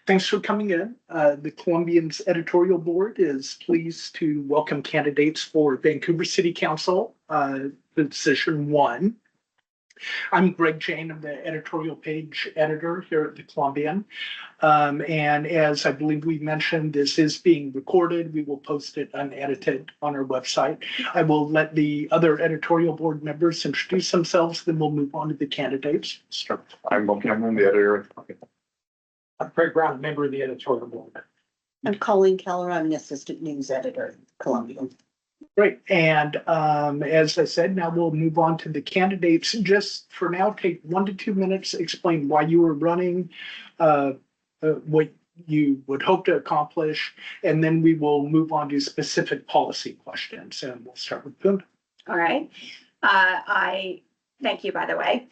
Thanks for coming in. The Columbian's editorial board is pleased to welcome candidates for Vancouver City Council, position 1. I'm Greg Jane. I'm the editorial page editor here at the Columbian. And as I believe we mentioned, this is being recorded. We will post it unedited on our website. I will let the other editorial board members introduce themselves, then we'll move on to the candidates. Start. I'm the editor. I'm Craig Brown, member of the editorial board. I'm Colleen Keller. I'm an assistant news editor at Columbian. Great. And as I said, now we'll move on to the candidates. Just for now, take 1 to 2 minutes, explain why you were running, what you would hope to accomplish, and then we will move on to specific policy questions. And we'll start with Poon. All right. I thank you, by the way,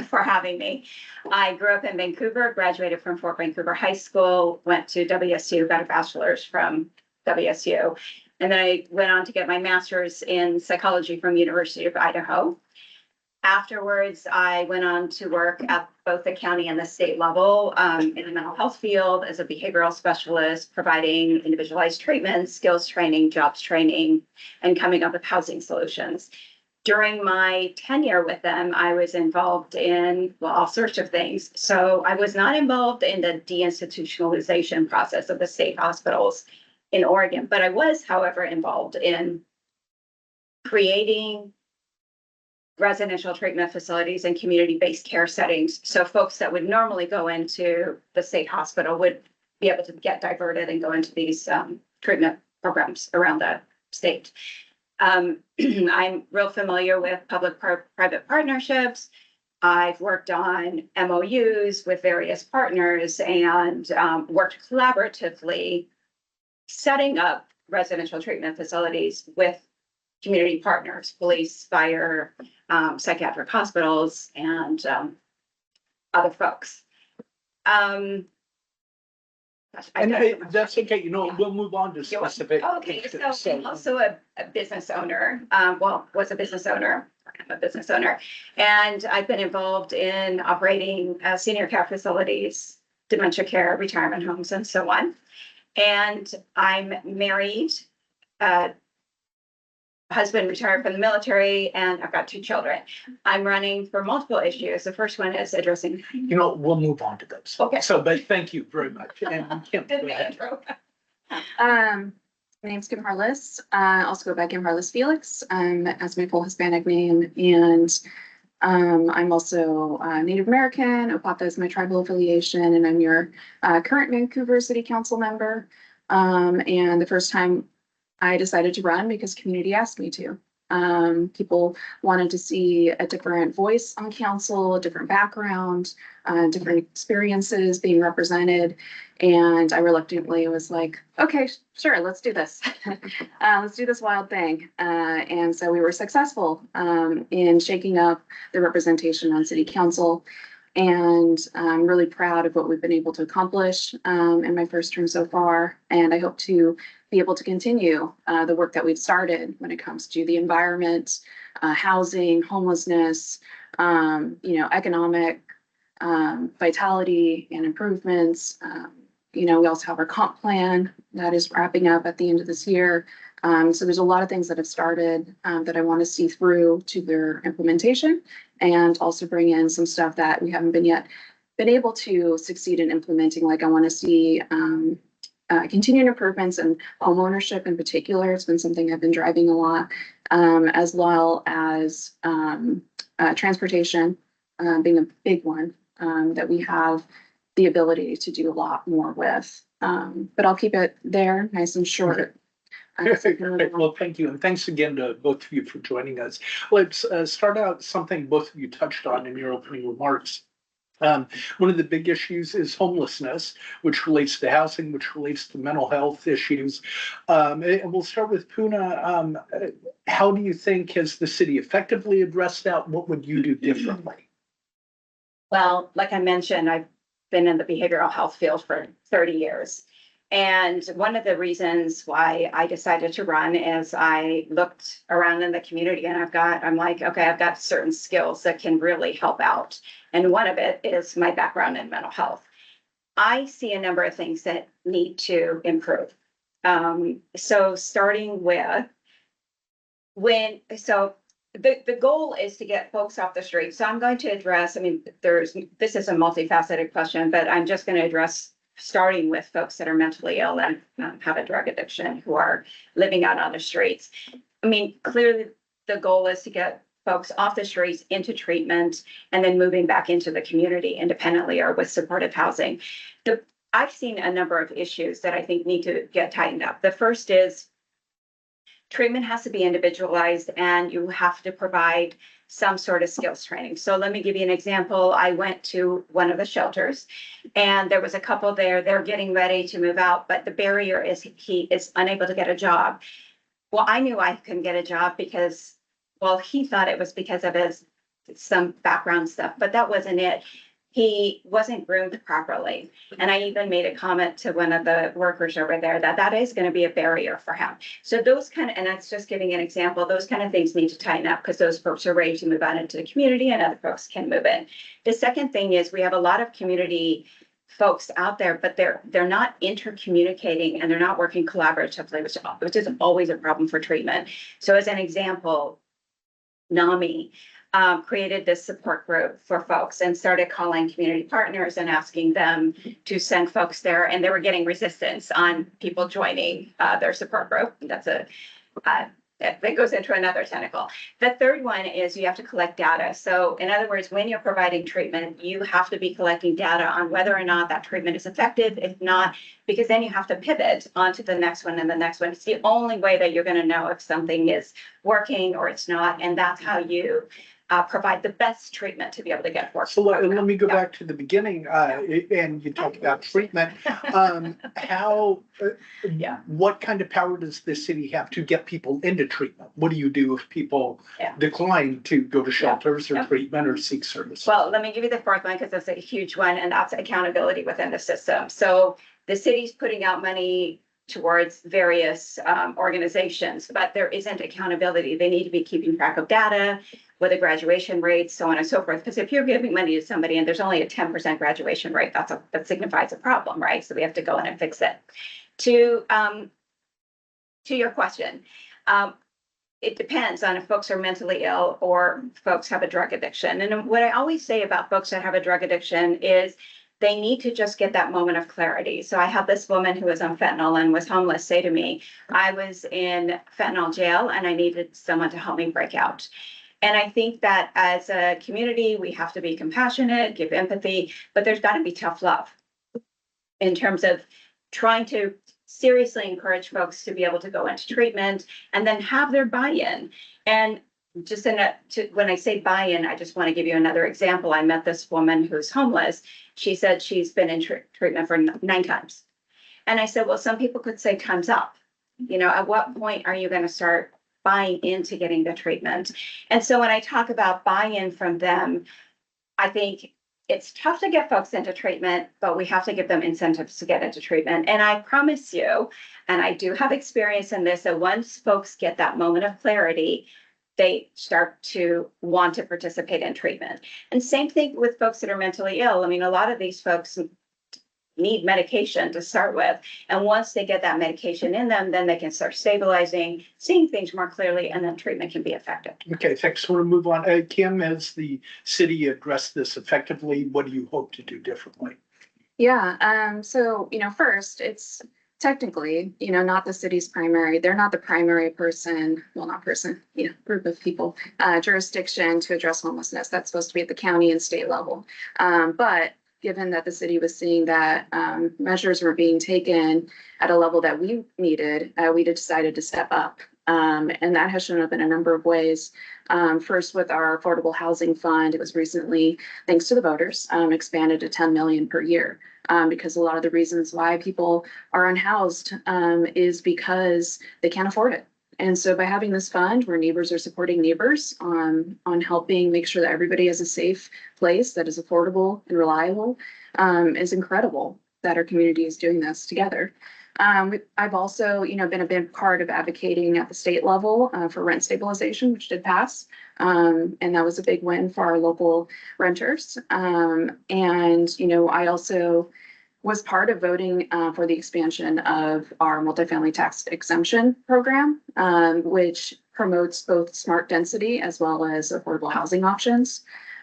for having me. I grew up in Vancouver, graduated from Fort Vancouver High School, went to WSU, got a bachelor's from WSU. And then I went on to get my master's in psychology from University of Idaho. Afterwards, I went on to work at both the county and the state level in the mental health field as a behavioral specialist, providing individualized treatment, skills training, jobs training, and coming up with housing solutions. During my tenure with them, I was involved in, well, all sorts of things. So I was not involved in the deinstitutionalization process of the state hospitals in Oregon, but I was, however, involved in creating residential treatment facilities and community-based care settings. So folks that would normally go into the state hospital would be able to get diverted and go into these treatment programs around the state. I'm real familiar with public-private partnerships. I've worked on MOUs with various partners and worked collaboratively setting up residential treatment facilities with community partners, police, fire, psychiatric hospitals, and other folks. That's okay. We'll move on to specific. Okay, so I'm also a business owner. Was a business owner. I'm a business owner, and I've been involved in operating senior care facilities, dementia care, retirement homes, and so on. And I'm married, husband retired from the military, and I've got 2 children. I'm running for multiple issues. The first one is addressing. We'll move on to those. Okay. But thank you very much. And Kim, go ahead. My name's Kim Harless. I also go by Kim Harless Felix as my full Hispanic name. And I'm also Native American. Opapa is my tribal affiliation, and I'm your current Vancouver City Council member. And the first time I decided to run because community asked me to. People wanted to see a different voice on council, a different background, different experiences being represented. And I reluctantly was like, okay, sure, let's do this. Let's do this wild thing. And so we were successful in shaking up the representation on city council. And I'm really proud of what we've been able to accomplish in my first term so far. And I hope to be able to continue the work that we've started when it comes to the environment, housing, homelessness, economic vitality and improvements. We also have our comp plan that is wrapping up at the end of this year. So there's a lot of things that have started that I want to see through to their implementation, and also bring in some stuff that we haven't been able to succeed in implementing. Like I want to see continued improvements in home ownership in particular. It's been something I've been driving a lot, as well as transportation being a big one that we have the ability to do a lot more with. But I'll keep it there, nice and short. Well, thank you. And thanks again to both of you for joining us. Let's start out something both of you touched on in your opening remarks. One of the big issues is homelessness, which relates to housing, which relates to mental health issues. And we'll start with Puna. How do you think has the city effectively addressed that? What would you do differently? Well, like I mentioned, I've been in the behavioral health field for 30 years. And one of the reasons why I decided to run is I looked around in the community and I'm like, okay, I've got certain skills that can really help out. And one of it is my background in mental health. I see a number of things that need to improve. So starting with the goal is to get folks off the street. So I'm going to address, I mean, this is a multifaceted question, but I'm just going to address starting with folks that are mentally ill and have a drug addiction who are living out on the streets. I mean, clearly the goal is to get folks off the streets into treatment and then moving back into the community independently or with supportive housing. I've seen a number of issues that I think need to get tightened up. The first is treatment has to be individualized and you have to provide some sort of skills training. So let me give you an example. I went to one of the shelters and there was a couple there, they're getting ready to move out, but the barrier is he is unable to get a job. Well, I knew I couldn't get a job because, well, he thought it was because of some background stuff, but that wasn't it. He wasn't groomed properly. And I even made a comment to one of the workers over there that is going to be a barrier for him. So those and that's just giving an example, those kind of things need to tighten up because those folks are ready to move out into the community and other folks can move in. The second thing is we have a lot of community folks out there, but they're not intercommunicating and they're not working collaboratively, which is always a problem for treatment. So as an example, NAMI created this support group for folks and started calling community partners and asking them to send folks there. And they were getting resistance on people joining their support group. That's that goes into another tentacle. The third one is you have to collect data. So in other words, when you're providing treatment, you have to be collecting data on whether or not that treatment is effective. If not, because then you have to pivot onto the next one and the next one. It's the only way that you're going to know if something is working or it's not. And that's how you provide the best treatment to be able to get work. So let me go back to the beginning, and you talked about treatment. What kind of power does the city have to get people into treatment? What do you do if people decline to go to shelters or treatment or seek service? Well, let me give you the fourth one because that's a huge one, and that's accountability within the system. So the city's putting out money towards various organizations, but there isn't accountability. They need to be keeping track of data, with the graduation rates, so on and so forth. Because if you're giving money to somebody and there's only a 10% graduation rate, that signifies a problem, right? So we have to go in and fix it. To your question, it depends on if folks are mentally ill or folks have a drug addiction. And what I always say about folks that have a drug addiction is they need to just get that moment of clarity. So I have this woman who was on fentanyl and was homeless say to me, I was in fentanyl jail and I needed someone to help me break out. And I think that as a community, we have to be compassionate, give empathy, but there's got to be tough love in terms of trying to seriously encourage folks to be able to go into treatment and then have their buy-in. And just when I say buy-in, I just want to give you another example. I met this woman who's homeless. She said she's been in treatment for 9 times. And I said, well, some people could say time's up. You know, at what point are you going to start buying into getting the treatment? And so when I talk about buy-in from them, I think it's tough to get folks into treatment, but we have to give them incentives to get into treatment. And I promise you, and I do have experience in this, that once folks get that moment of clarity, they start to want to participate in treatment. And same thing with folks that are mentally ill. I mean, a lot of these folks need medication to start with. And once they get that medication in them, then they can start stabilizing, seeing things more clearly, and then treatment can be effective. Okay, thanks. We'll move on. Kim, has the city addressed this effectively? What do you hope to do differently? Yeah, so, first, it's technically, not the city's primary, they're not the primary person, well, not person, group of people, jurisdiction to address homelessness. That's supposed to be at the county and state level. But given that the city was seeing that measures were being taken at a level that we needed, we decided to step up. And that has shown up in a number of ways. First, with our affordable housing fund, it was recently, thanks to the voters, expanded to 10 million per year. Because a lot of the reasons why people are unhoused is because they can't afford it. And so by having this fund where neighbors are supporting neighbors on helping make sure that everybody has a safe place that is affordable and reliable is incredible that our community is doing this together. I've also, been a big part of advocating at the state level for rent stabilization, which did pass. And that was a big win for our local renters. And, I also was part of voting for the expansion of our multifamily tax exemption program, which promotes both smart density as well as affordable housing options.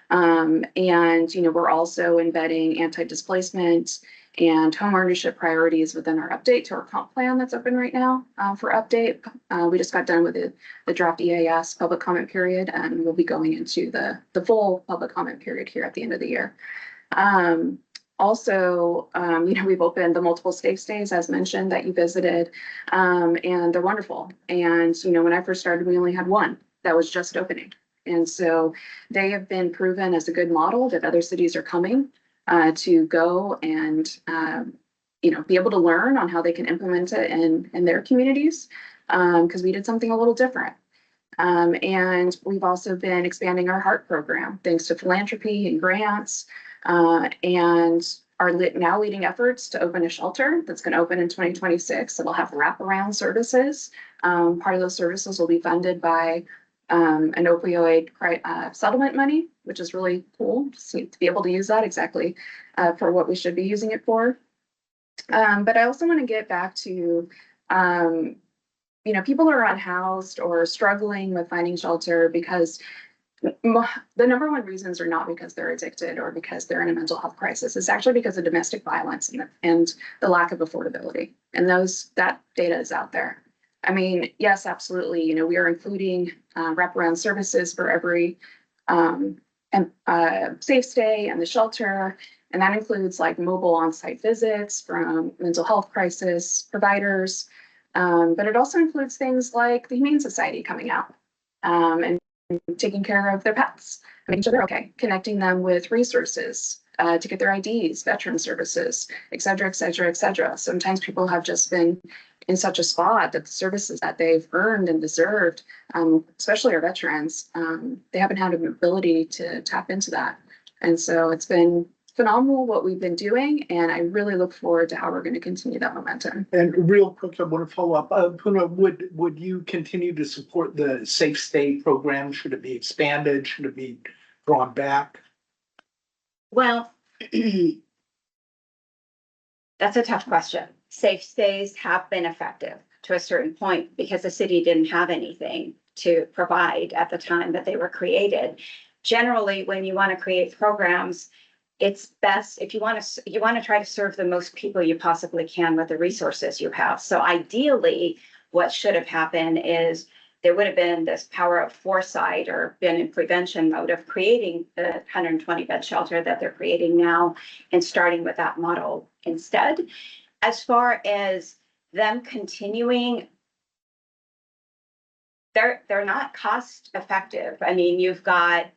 And, we're also embedding anti-displacement and home ownership priorities within our update to our comp plan that's open right now for update. We just got done with the draft EAS public comment period, and we'll be going into the full public comment period here at the end of the year. Also, we've opened the multiple safe stays, as mentioned, that you visited, and they're wonderful. And, when I first started, we only had one that was just opening. And so they have been proven as a good model that other cities are coming to go and, be able to learn on how they can implement it in their communities, because we did something a little different. And we've also been expanding our HEART program, thanks to philanthropy and grants, and are now leading efforts to open a shelter that's going to open in 2026. It'll have wraparound services. Part of those services will be funded by an opioid settlement money, which is really cool to be able to use that exactly for what we should be using it for. But I also want to get back to, people are unhoused or struggling with finding shelter because the number one reasons are not because they're addicted or because they're in a mental health crisis. It's actually because of domestic violence and the lack of affordability. And that data is out there. I mean, yes, absolutely. We are including wraparound services for every safe stay and the shelter. And that includes like mobile on-site visits from mental health crisis providers. But it also includes things like the Humane Society coming out and taking care of their pets, making sure they're okay, connecting them with resources to get their IDs, veteran services, et cetera, et cetera, et cetera. Sometimes people have just been in such a spot that the services that they've earned and deserved, especially our veterans, they haven't had an ability to tap into that. And so it's been phenomenal what we've been doing, and I really look forward to how we're going to continue that momentum. And real quick, I want to follow up. Puna, would you continue to support the Safe Stay program? Should it be expanded? Should it be drawn back? Well, that's a tough question. Safe stays have been effective to a certain point because the city didn't have anything to provide at the time that they were created. Generally, when you want to create programs, it's best if you want to try to serve the most people you possibly can with the resources you have. So ideally, what should have happened is there would have been this power of foresight or been in prevention mode of creating the 120 bed shelter that they're creating now and starting with that model instead. As far as them continuing, they're not cost effective. I mean, you've got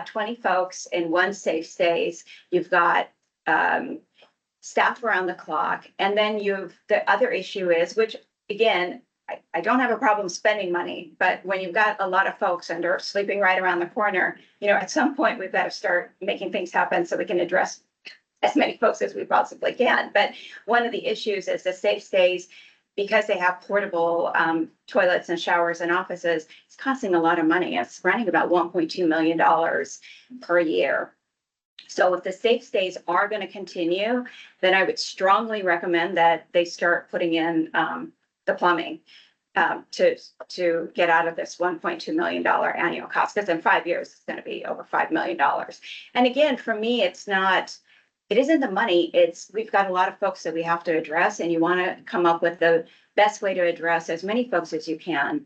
20 folks in one safe stays, you've got staff around the clock, and then the other issue is, which again, I don't have a problem spending money, but when you've got a lot of folks and are sleeping right around the corner, at some point we've got to start making things happen so we can address as many folks as we possibly can. But one of the issues is the safe stays, because they have portable toilets and showers and offices, it's costing a lot of money. It's running about $1.2 million per year. So if the safe stays are going to continue, then I would strongly recommend that they start putting in the plumbing to get out of this $1.2 million annual cost, because in 5 years it's going to be over $5 million. And again, for me, it isn't the money. We've got a lot of folks that we have to address, and you want to come up with the best way to address as many folks as you can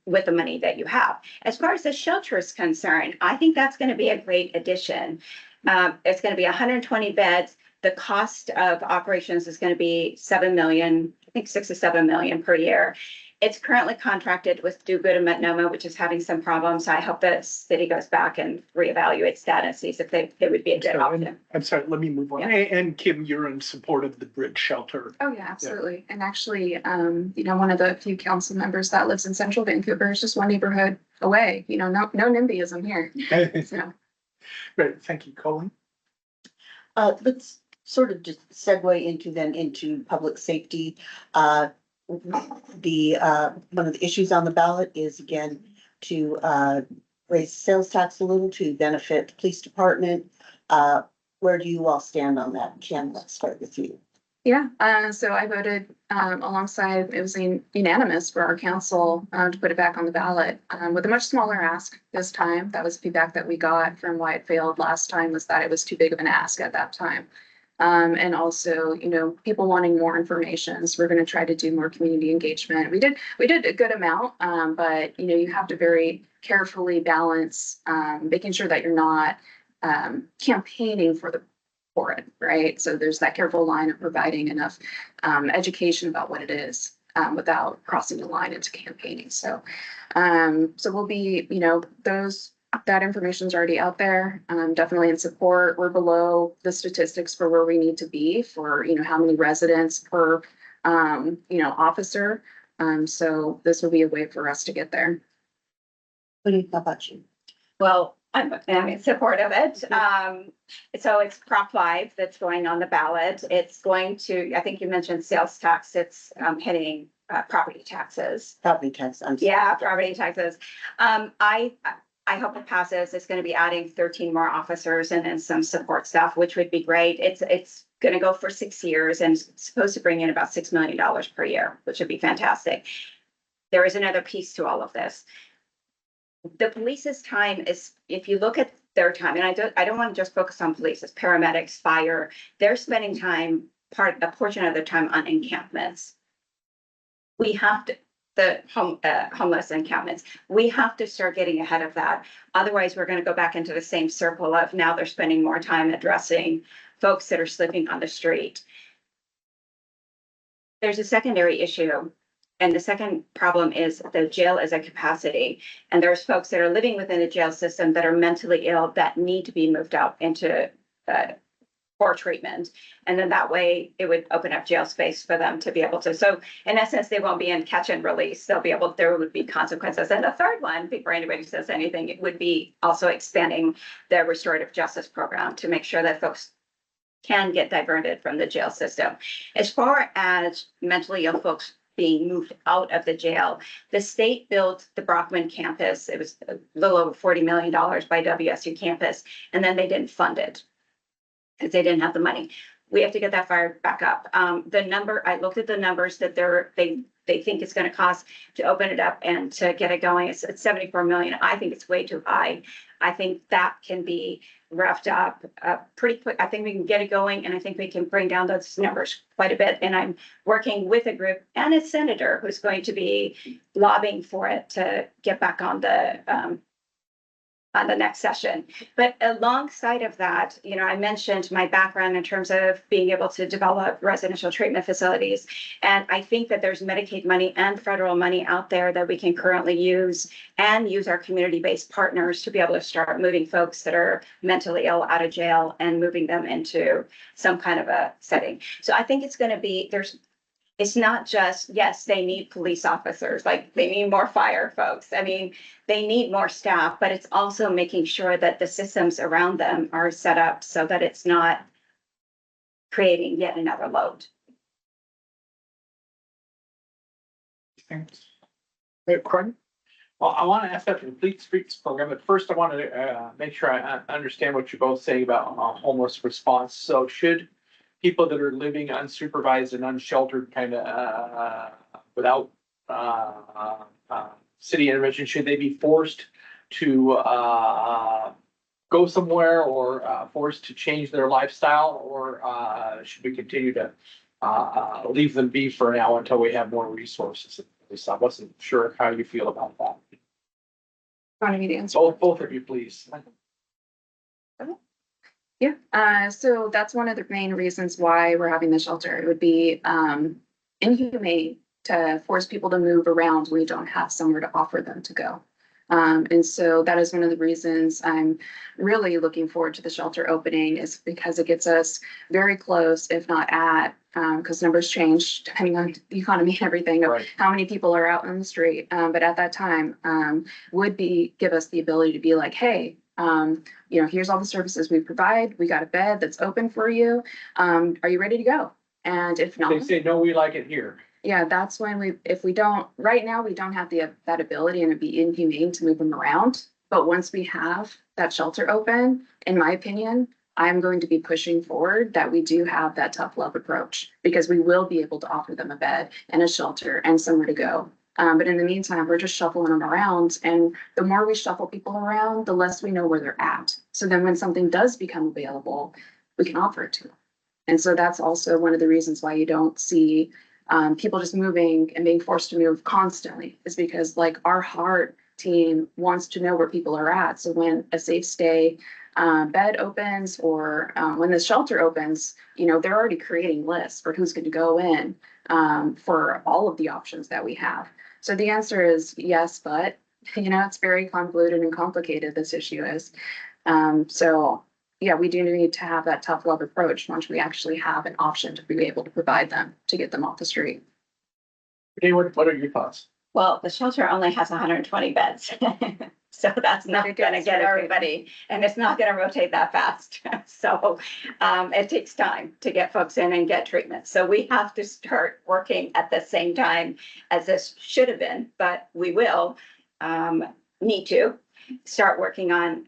with the money that you have. As far as the shelter is concerned, I think that's going to be a great addition. It's going to be 120 beds. The cost of operations is going to be $7 million, I think $6 to $7 million per year. It's currently contracted with Do Good and Multnomah, which is having some problems. I hope the city goes back and reevaluates that and sees if they would be a good option. I'm sorry, let me move on. Yeah. And Kim, you're in support of the bridge shelter. Oh, yeah, absolutely. Yeah. And actually, one of the few council members that lives in central Vancouver is just one neighborhood away. No NIMBYism here. So. Great, thank you, Colleen. Let's sort of just segue into public safety. One of the issues on the ballot is again to raise sales tax a little to benefit the police department. where do you all stand on that? Ken, let's start with you. Yeah, so I voted alongside, it was unanimous for our council to put it back on the ballot with a much smaller ask this time. That was feedback that we got from why it failed last time, was that it was too big of an ask at that time. And also, you know, people wanting more information. So we're going to try to do more community engagement. We did a good amount, but you know, you have to very carefully balance making sure that you're not campaigning for it, right? So there's that careful line of providing enough education about what it is without crossing the line into campaigning. So, so we'll be, you know, that information's already out there. Definitely in support. We're below the statistics for where we need to be for, you know, how many residents per, you know, officer. So this will be a way for us to get there. How about you? Well, I'm in support of it. So it's Prop 5 that's going on the ballot. It's going to, I think you mentioned sales tax. It's hitting property taxes. Property tax. I'm sorry. Yeah, property taxes. I hope it passes. It's going to be adding 13 more officers and then some support staff, which would be great. It's going to go for 6 years and it's supposed to bring in about $6 million per year, which would be fantastic. There is another piece to all of this. The police's time is, if you look at their time, and I don't want to just focus on police, it's paramedics, fire, they're spending time, a portion of their time on encampments. We have to, the homeless encampments, we have to start getting ahead of that. Otherwise, we're going to go back into the same circle of now they're spending more time addressing folks that are sleeping on the street. There's a secondary issue. And the second problem is the jail is at capacity. And there's folks that are living within the jail system that are mentally ill that need to be moved out into for treatment. And then that way it would open up jail space for them to be able to. So in essence, they won't be in catch and release. They'll be able, there would be consequences. And the third one, before anybody says anything, it would be also expanding the restorative justice program to make sure that folks can get diverted from the jail system. As far as mentally ill folks being moved out of the jail, the state built the Brockman campus. It was a little over $40 million by WSU campus, and then they didn't fund it because they didn't have the money. We have to get that fired back up. The number, I looked at the numbers that they think it's going to cost to open it up and to get it going. It's 74 million. I think it's way too high. I think that can be wrapped up pretty quick. I think we can get it going, and I think we can bring down those numbers quite a bit. And I'm working with a group and a senator who's going to be lobbying for it to get back on the next session. But alongside of that, you know, I mentioned my background in terms of being able to develop residential treatment facilities. And I think that there's Medicaid money and federal money out there that we can currently use and use our community-based partners to be able to start moving folks that are mentally ill out of jail and moving them into some kind of a setting. So I think it's going to be, it's not just, yes, they need police officers, like they need more fire folks. I mean, they need more staff, but it's also making sure that the systems around them are set up so that it's not creating yet another load. Thanks. Craig? Well, I want to ask about the Complete Streets program, but first I want to make sure I understand what you're both saying about homeless response. So should people that are living unsupervised and unsheltered, kind of without city intervention, should they be forced to go somewhere or forced to change their lifestyle, or should we continue to leave them be for now until we have more resources? I wasn't sure how you feel about that. Want me to answer? Both of you, please. Yeah, so that's one of the main reasons why we're having the shelter. It would be inhumane to force people to move around when we don't have somewhere to offer them to go. And so that is one of the reasons I'm really looking forward to the shelter opening, is because it gets us very close, if not at, because numbers change depending on the economy and everything, of how many people are out on the street. But at that time, would give us the ability to be like, hey, you know, here's all the services we provide. We got a bed that's open for you. Are you ready to go? And if not, they say, no, we like it here. Yeah, that's when if we don't, right now, we don't have that ability, and it'd be inhumane to move them around. But once we have that shelter open, in my opinion, I'm going to be pushing forward that we do have that tough love approach, because we will be able to offer them a bed and a shelter and somewhere to go. But in the meantime, we're just shuffling them around, and the more we shuffle people around, the less we know where they're at. So then when something does become available, we can offer it to them. And so that's also one of the reasons why you don't see people just moving and being forced to move constantly, is because like our heart team wants to know where people are at. So when a safe stay bed opens, or when the shelter opens, you know, they're already creating lists for who's going to go in for all of the options that we have. So the answer is yes, but you know, it's very convoluted and complicated, this issue is. So yeah, we do need to have that tough love approach once we actually have an option to be able to provide them, to get them off the street. Okay, what are your thoughts? Well, the shelter only has 120 beds. So that's not It gonna gets get started. everybody, and it's not gonna rotate that fast. So it takes time to get folks in and get treatment. So we have to start working at the same time as this should have been, but we will need to start working on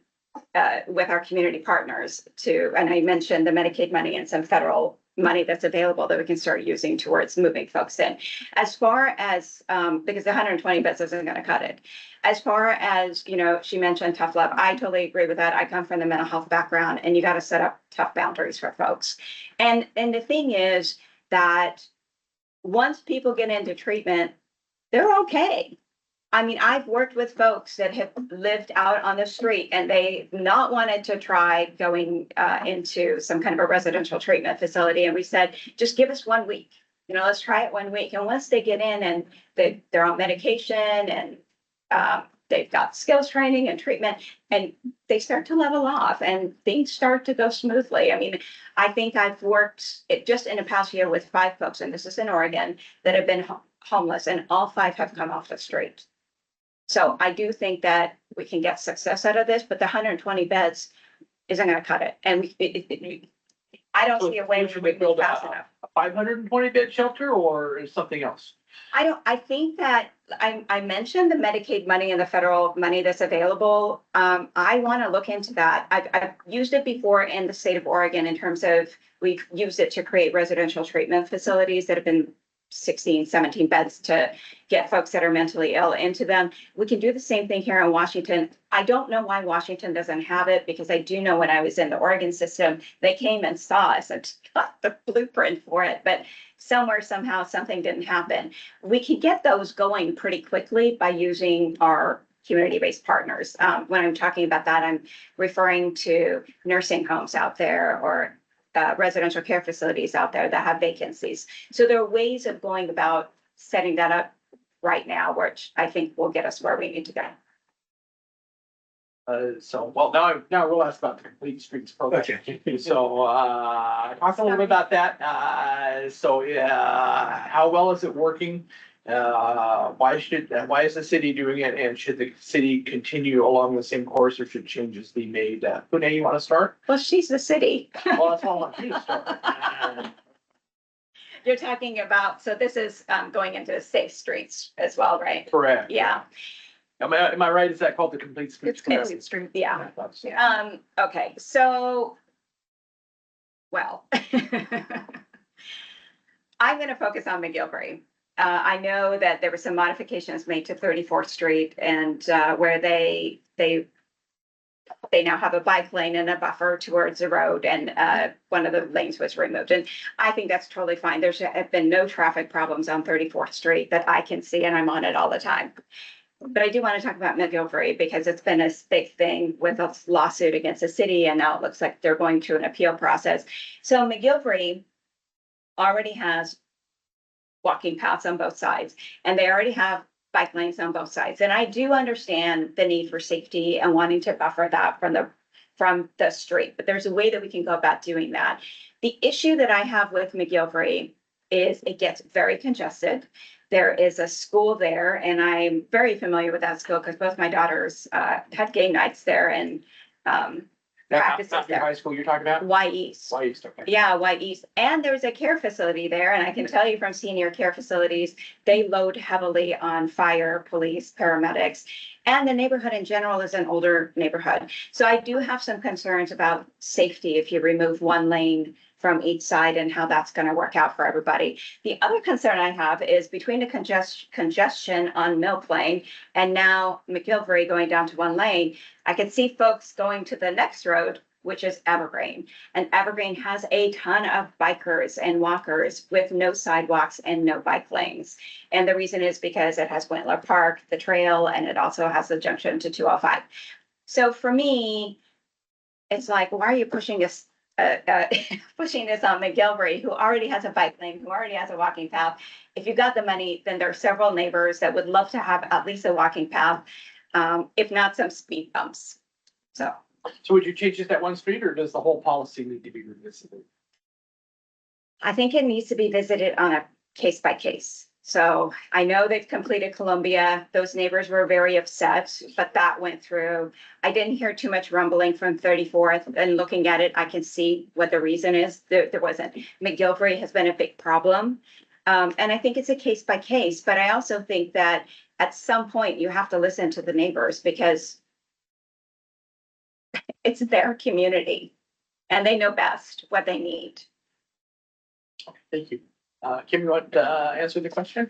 with our community partners to, and I mentioned the Medicaid money and some federal money that's available that we can start using towards moving folks in. As far as, because the 120 beds isn't gonna cut it. As far as, you know, she mentioned tough love, I totally agree with that. I come from the mental health background, and you gotta set up tough boundaries for folks. And the thing is that once people get into treatment, they're okay. I mean, I've worked with folks that have lived out on the street, and they've not wanted to try going into some kind of a residential treatment facility. And we said, just give us 1 week, you know, let's try it 1 week. And once they get in and they're on medication, and they've got skills training and treatment, and they start to level off and things start to go smoothly. I mean, I think I've worked just in the past year with 5 folks, and this is in Oregon, that have been homeless, and all 5 have come off the street. So I do think that we can get success out of this, but the 120 beds isn't gonna cut it. And I don't see a way Should we we build fast enough. a 520 bed shelter, or is something else? I think that I mentioned the Medicaid money and the federal money that's available. I want to look into that. I've used it before in the state of Oregon in terms of, we've used it to create residential treatment facilities that have been 16, 17 beds to get folks that are mentally ill into them. We can do the same thing here in Washington. I don't know why Washington doesn't have it, because I do know when I was in the Oregon system, they came and saw us and got the blueprint for it, but somewhere, somehow, something didn't happen. We can get those going pretty quickly by using our community-based partners. When I'm talking about that, I'm referring to nursing homes out there, or residential care facilities out there that have vacancies. So there are ways of going about setting that up right now, which I think will get us where we need to go. Well, now we'll ask about the Complete Streets program. Okay. So, talk a little bit about that. How well is it working? Why is the city doing it? And should the city continue along the same course, or should changes be made? Pune, you want to start? Well, she's the city. Well, that's all I want you to start. You're talking about, so this is going into safe streets as well, right? Correct. Yeah. Am I right? Is that called the Complete Streets? It's complete street. Yeah. Okay, so, well, I'm gonna focus on McGilvery. I know that there were some modifications made to 34th Street, and where they now have a bike lane and a buffer towards the road, and one of the lanes was removed. And I think that's totally fine. There's have been no traffic problems on 34th Street that I can see, and I'm on it all the time. But I do want to talk about McGilvery, because it's been a big thing with a lawsuit against the city, and now it looks like they're going through an appeal process. So McGilvery already has walking paths on both sides, and they already have bike lanes on both sides. And I do understand the need for safety and wanting to buffer that from the street, but there's a way that we can go about doing that. The issue that I have with McGilvery is it gets very congested. There is a school there, and I'm very familiar with that school because both my daughters had game nights there, and practices Not your there. high school you're talking about? Y East. Why East, okay. Yeah, White East. And there's a care facility there. And I can tell you from senior care facilities, they load heavily on fire, police, paramedics. And the neighborhood in general is an older neighborhood. So I do have some concerns about safety if you remove one lane from each side and how that's going to work out for everybody. The other concern I have is between the congestion on Mill Plain and now McGilvery going down to one lane, I can see folks going to the next road, which is Evergreen. And Evergreen has a ton of bikers and walkers with no sidewalks and no bike lanes. And the reason is because it has Wentler Park, the trail, and it also has the junction to 205. So for me, it's like, why are you pushing this pushing this on McGilvery, who already has a bike lane, who already has a walking path? If you've got the money, then there are several neighbors that would love to have at least a walking path, if not some speed bumps. So would you change just that one street, or does the whole policy need to be revisited? I think it needs to be visited on a case by case. So I know they've completed Columbia. Those neighbors were very upset, but that went through. I didn't hear too much rumbling from 34th, and looking at it, I can see what the reason is. There wasn't. McGilvery has been a big problem. And I think it's a case by case, but I also think that at some point you have to listen to the neighbors because it's their community and they know best what they need. Okay, thank you. Kim, you want to answer the question?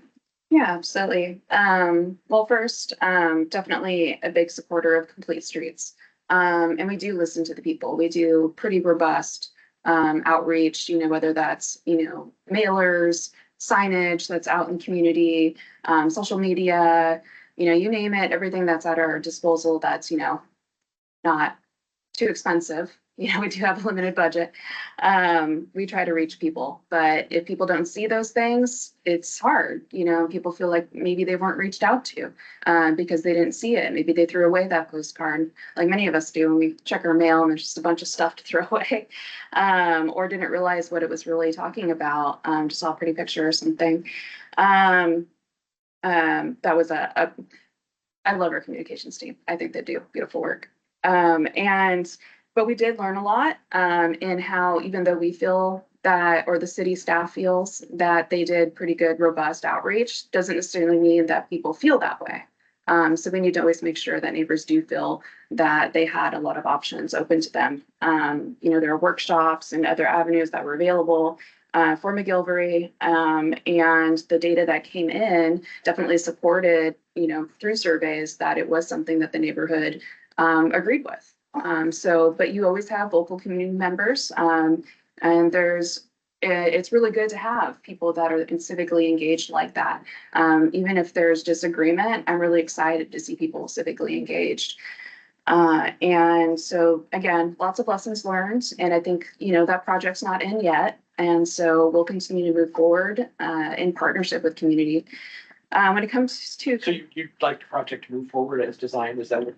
Yeah, absolutely. Well, first, definitely a big supporter of complete streets. And we do listen to the people. We do pretty robust outreach, whether that's, mailers, signage that's out in community, social media, you name it, everything that's at our disposal that's, not too expensive. We do have a limited budget. We try to reach people, but if people don't see those things, it's hard. People feel like maybe they weren't reached out to because they didn't see it. Maybe they threw away that postcard, like many of us do when we check our mail and there's just a bunch of stuff to throw away, or didn't realize what it was really talking about. Just saw a pretty picture or something. That was I love our communications team. I think they do beautiful work. But we did learn a lot in how, even though we feel that, or the city staff feels that they did pretty good, robust outreach, doesn't necessarily mean that people feel that way. So we need to always make sure that neighbors do feel that they had a lot of options open to them. There are workshops and other avenues that were available for McGilvery, and the data that came in definitely supported, through surveys, that it was something that the neighborhood agreed with. But you always have local community members, and it's really good to have people that are civically engaged like that. Even if there's disagreement, I'm really excited to see people civically engaged. And so again, lots of lessons learned, and I think, that project's not in yet. And so we'll continue to move forward in partnership with community. When it comes to. So you'd like the project to move forward as designed, is that what?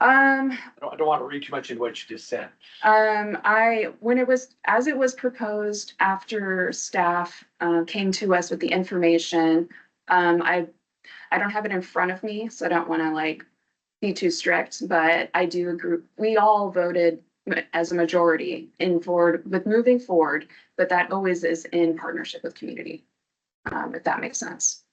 Um, I don't want to read too much into what you just said. as it was proposed after staff came to us with the information, I don't have it in front of me, so I don't want to be too strict, but I do agree. We all voted as a majority with moving forward, but that always is in partnership with community, if that makes sense.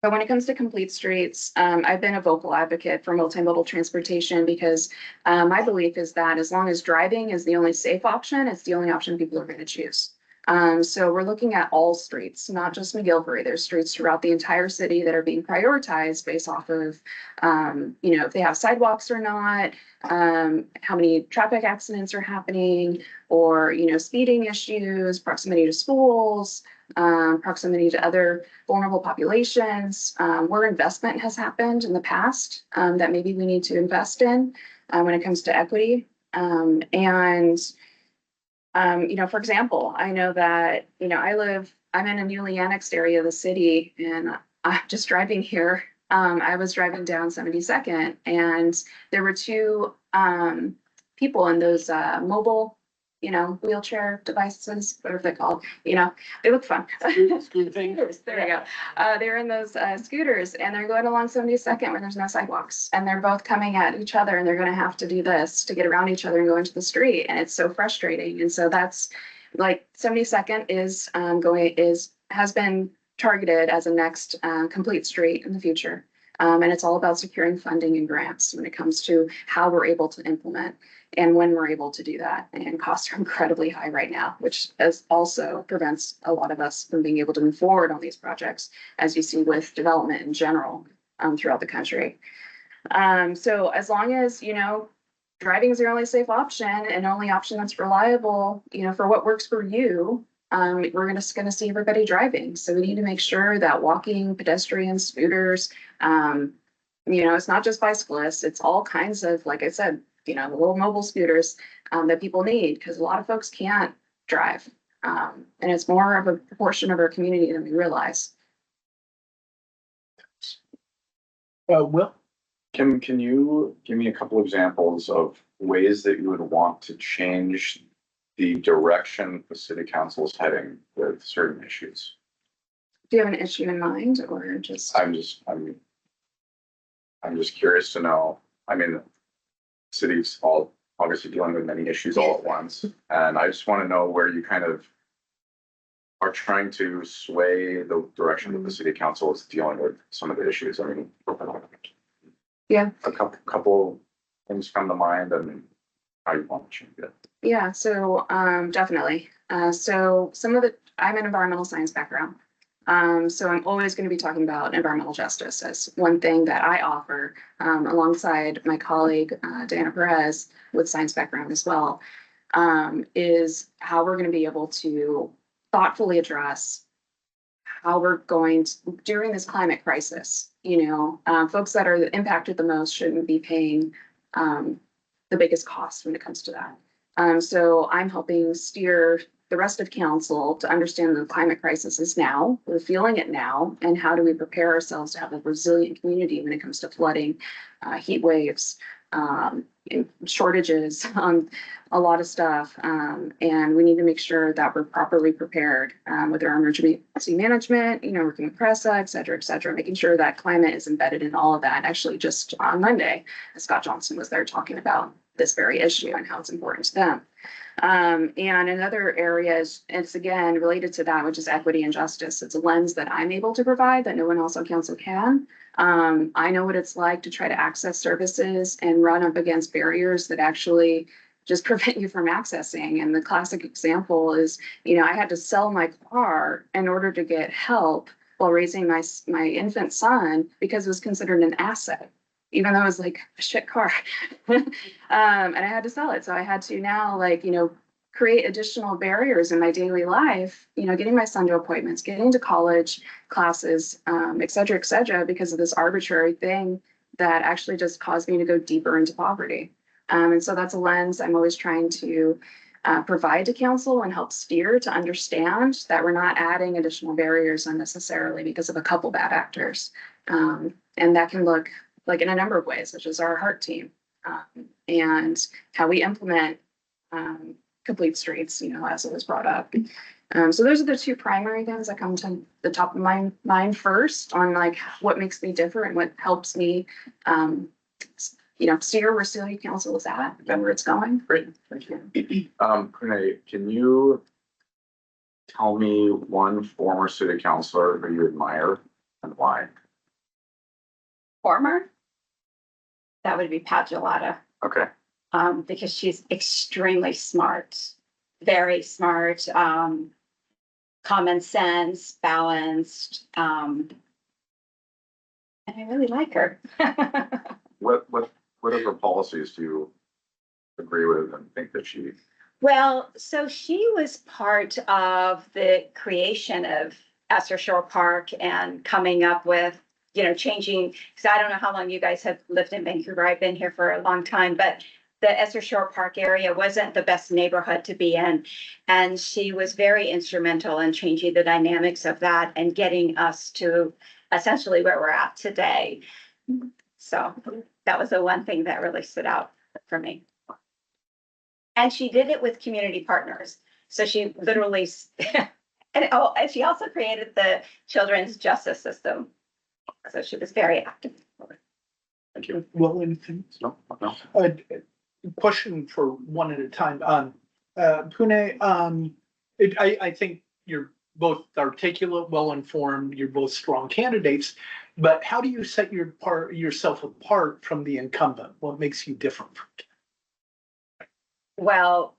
But when it comes to complete streets, I've been a vocal advocate for multimodal transportation because my belief is that as long as driving is the only safe option, it's the only option people are going to choose. So we're looking at all streets, not just McGilvery. There's streets throughout the entire city that are being prioritized based off of, if they have sidewalks or not, how many traffic accidents are happening, or, speeding issues, proximity to schools, proximity to other vulnerable populations, where investment has happened in the past that maybe we need to invest in when it comes to equity. For example, I know that, I'm in a newly annexed area of the city, and I'm just driving here. I was driving down 72nd, and there were two people in those mobile, wheelchair devices, whatever they're called, they look fun. Scooter thing. Scooters, there we go. They're in those scooters and they're going along 72nd where there's no sidewalks and they're both coming at each other and they're going to have to do this to get around each other and go into the street. And it's so frustrating. And so that's like 72nd has been targeted as a next complete street in the future. And it's all about securing funding and grants when it comes to how we're able to implement and when we're able to do that. And costs are incredibly high right now, which also prevents a lot of us from being able to move forward on these projects, as you see with development in general throughout the country. So as long as, driving is the only safe option and only option that's reliable, for what works for you, we're just going to see everybody driving. So we need to make sure that walking, pedestrians, scooters, it's not just bicyclists, it's all kinds of, like I said, the little mobile scooters that people need because a lot of folks can't drive. And it's more of a proportion of our community than we realize. Will? Can you give me a couple examples of ways that you would want to change the direction the city council is heading with certain issues? Do you have an issue in mind or just? I'm just curious to know. I mean, cities all obviously dealing with many issues all at once, and I just want to know where you kind of are trying to sway the direction that the city council is dealing with some of the issues. I mean, Yeah. a couple things come to mind and how you want to change it. Yeah, so definitely. So I'm an environmental science background. So I'm always going to be talking about environmental justice as one thing that I offer alongside my colleague, Diana Perez, with science background as well, is how we're going to be able to thoughtfully address how we're going to, during this climate crisis, folks that are impacted the most shouldn't be paying the biggest cost when it comes to that. So I'm helping steer the rest of council to understand the climate crisis is now, we're feeling it now, and how do we prepare ourselves to have a resilient community when it comes to flooding, heat waves, shortages on a lot of stuff. And we need to make sure that we're properly prepared with our emergency management, working with PRESA, et cetera, making sure that climate is embedded in all of that. Actually, just on Monday, Scott Johnson was there talking about this very issue and how it's important to them. And in other areas, it's again related to that, which is equity and justice. It's a lens that I'm able to provide that no one else on council can. I know what it's like to try to access services and run up against barriers that actually just prevent you from accessing. And the classic example is, I had to sell my car in order to get help while raising my infant son because it was considered an asset, even though it was like a shit car. And I had to sell it. So I had to now create additional barriers in my daily life, getting my son to appointments, getting to college classes, et cetera, because of this arbitrary thing that actually just caused me to go deeper into poverty. And so that's a lens I'm always trying to provide to council and help steer to understand that we're not adding additional barriers unnecessarily because of a couple bad actors. And that can look like in a number of ways, such as our heart team and how we implement complete streets, as it was brought up. So those are the two primary things that come to the top of my mind first on like what makes me different and what helps me, steer where city council is at and where it's going. Great, thank you. Renee, can you tell me one former city councilor who you admire and why? Former, that would be Pat Gelada. Okay. Because she's extremely smart, very smart, common sense, balanced, and I really like her. What of her policies do you agree with and think that she? Well, so she was part of the creation of Esther Shore Park and coming up with, changing, because I don't know how long you guys have lived in Vancouver. I've been here for a long time, but the Esther Shore Park area wasn't the best neighborhood to be in. And she was very instrumental in changing the dynamics of that and getting us to essentially where we're at today. So that was the one thing that really stood out for me. And she did it with community partners. So she literally, and she also created the children's justice system. So she was very active. Thank you. Well, anything? No, no. Question for one at a time. Pune, I think you're both articulate, well-informed, you're both strong candidates, but how do you set yourself apart from the incumbent? What makes you different? Well,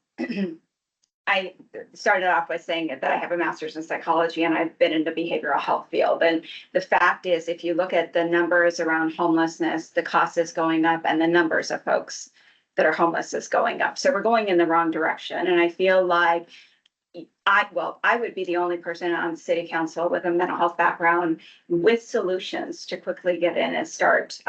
I started off by saying that I have a master's in psychology and I've been in the behavioral health field. And the fact is, if you look at the numbers around homelessness, the cost is going up and the numbers of folks that are homeless is going up. So we're going in the wrong direction. And I feel like I would be the only person on city council with a mental health background with solutions to quickly get in and start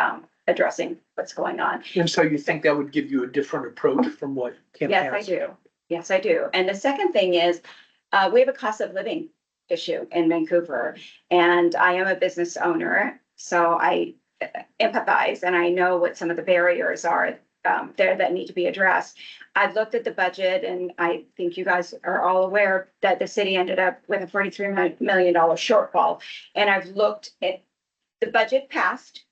addressing what's going on. And so you think that would give you a different approach from what Kim Yes, I has? do. Yes, I do. And the second thing is, we have a cost of living issue in Vancouver, and I am a business owner, so I empathize and I know what some of the barriers are there that need to be addressed. I've looked at the budget, and I think you guys are all aware that the city ended up with a $43 million shortfall. And I've looked at the budget passed.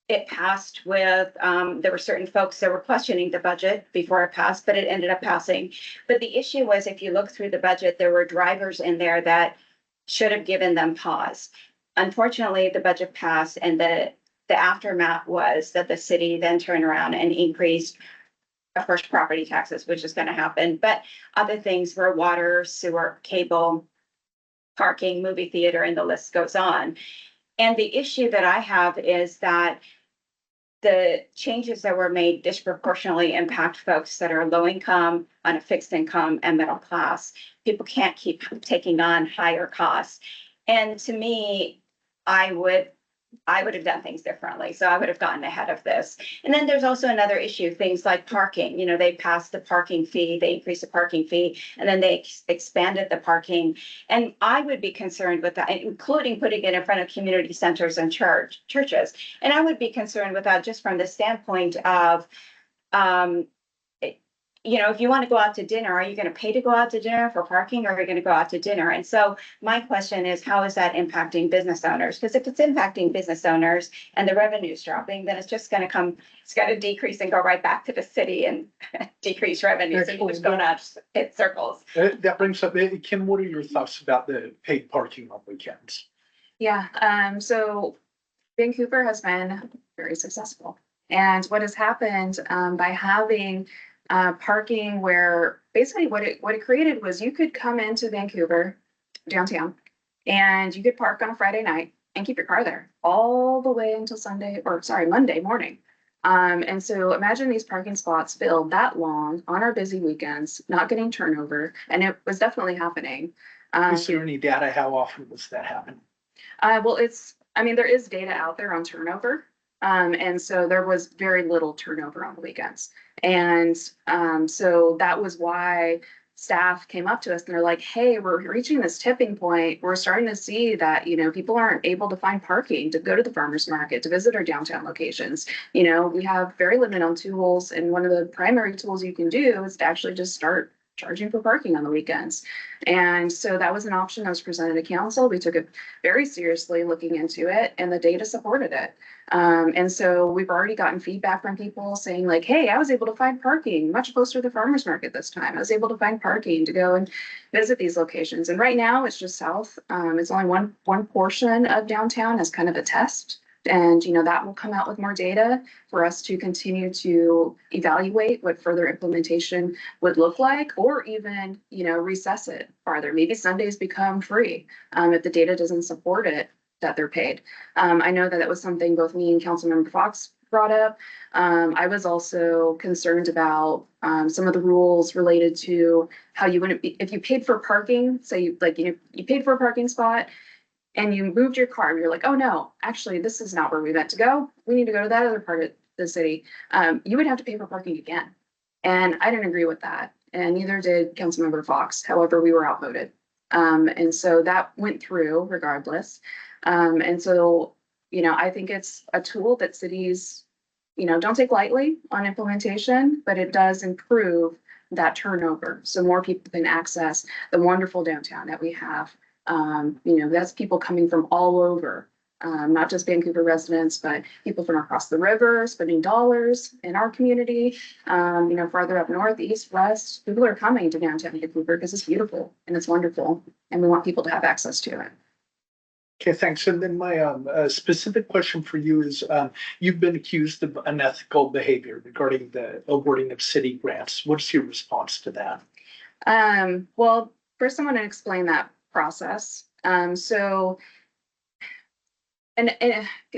It passed with, there were certain folks that were questioning the budget before it passed, but it ended up passing. But the issue was, if you look through the budget, there were drivers in there that should have given them pause. Unfortunately, the budget passed, and the aftermath was that the city then turned around and increased, of course, property taxes, which is going to happen. But other things were water, sewer, cable, parking, movie theater, and the list goes on. And the issue that I have is that the changes that were made disproportionately impact folks that are low income, on a fixed income, and middle class. People can't keep taking on higher costs. And to me, I would have done things differently. So I would have gotten ahead of this. And then there's also another issue, things like parking. You know, they passed the parking fee, they increased the parking fee, and then they expanded the parking. And I would be concerned with that, including putting it in front of community centers and churches. And I would be concerned with that just from the standpoint of, if you want to go out to dinner, are you going to pay to go out to dinner for parking, or are you going to go out to dinner? And so my question is, how is that impacting business owners? Because if it's impacting business owners and the revenue is dropping, then it's just going to decrease and go right back to the city and decrease revenue. So you're just going out in circles. That brings up, Kim, what are your thoughts about the paid parking on weekends? Yeah, so Vancouver has been very successful. And what has happened by having parking, where basically what it created was, you could come into Vancouver downtown and you could park on a Friday night and keep your car there all the way until Monday morning. And so imagine these parking spots filled that long on our busy weekends, not getting turnover, and it was definitely happening. Is there any data? How often was that happening? Well, there is data out there on turnover. And so there was very little turnover on the weekends. And so that was why staff came up to us and they're like, hey, we're reaching this tipping point. We're starting to see that, people aren't able to find parking to go to the farmer's market, to visit our downtown locations. We have very limited tools. And one of the primary tools you can do is to actually just start charging for parking on the weekends. And so that was an option that was presented to council. We took it very seriously, looking into it, and the data supported it. And so we've already gotten feedback from people saying like, hey, I was able to find parking much closer to the farmer's market this time. I was able to find parking to go and visit these locations. And right now it's just south. It's only one portion of downtown as kind of a test. And, that will come out with more data for us to continue to evaluate what further implementation would look like, or even, recess it farther. Maybe Sundays become free if the data doesn't support it, that they're paid. I know that was something both me and Councilmember Fox brought up. I was also concerned about some of the rules related to how you wouldn't be, if you paid for parking, say you paid for a parking spot, and you moved your car, and you're like, oh no, actually, this is not where we meant to go. We need to go to that other part of the city. You would have to pay for parking again. And I didn't agree with that. And neither did Councilmember Fox. However, we were outvoted. And so that went through regardless. And so, I think it's a tool that cities, don't take lightly on implementation, but it does improve that turnover, so more people can access the wonderful downtown that we have. That's people coming from all over, not just Vancouver residents, but people from across the river spending dollars in our community. Farther up north, east, west, people are coming to downtown Vancouver because it's beautiful and it's wonderful, and we want people to have access to it. Okay, thanks. And then my specific question for you is, you've been accused of unethical behavior regarding the awarding of city grants. What's your response to that? Well, first I want to explain that process. And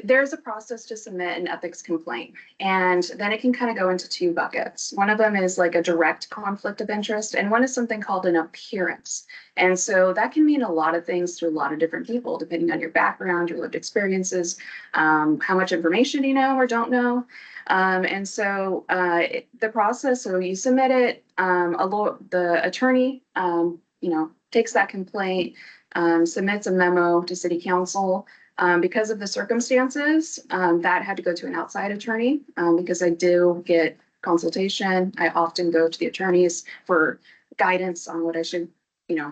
there's a process to submit an ethics complaint, and then it can kind of go into two buckets. One of them is like a direct conflict of interest, and one is something called an appearance. And so that can mean a lot of things to a lot of different people, depending on your background, your lived experiences, how much information you know or don't know. The process, so you submit it, the attorney, takes that complaint, submits a memo to city council. Because of the circumstances, that had to go to an outside attorney, because I do get consultation. I often go to the attorneys for guidance on what I should,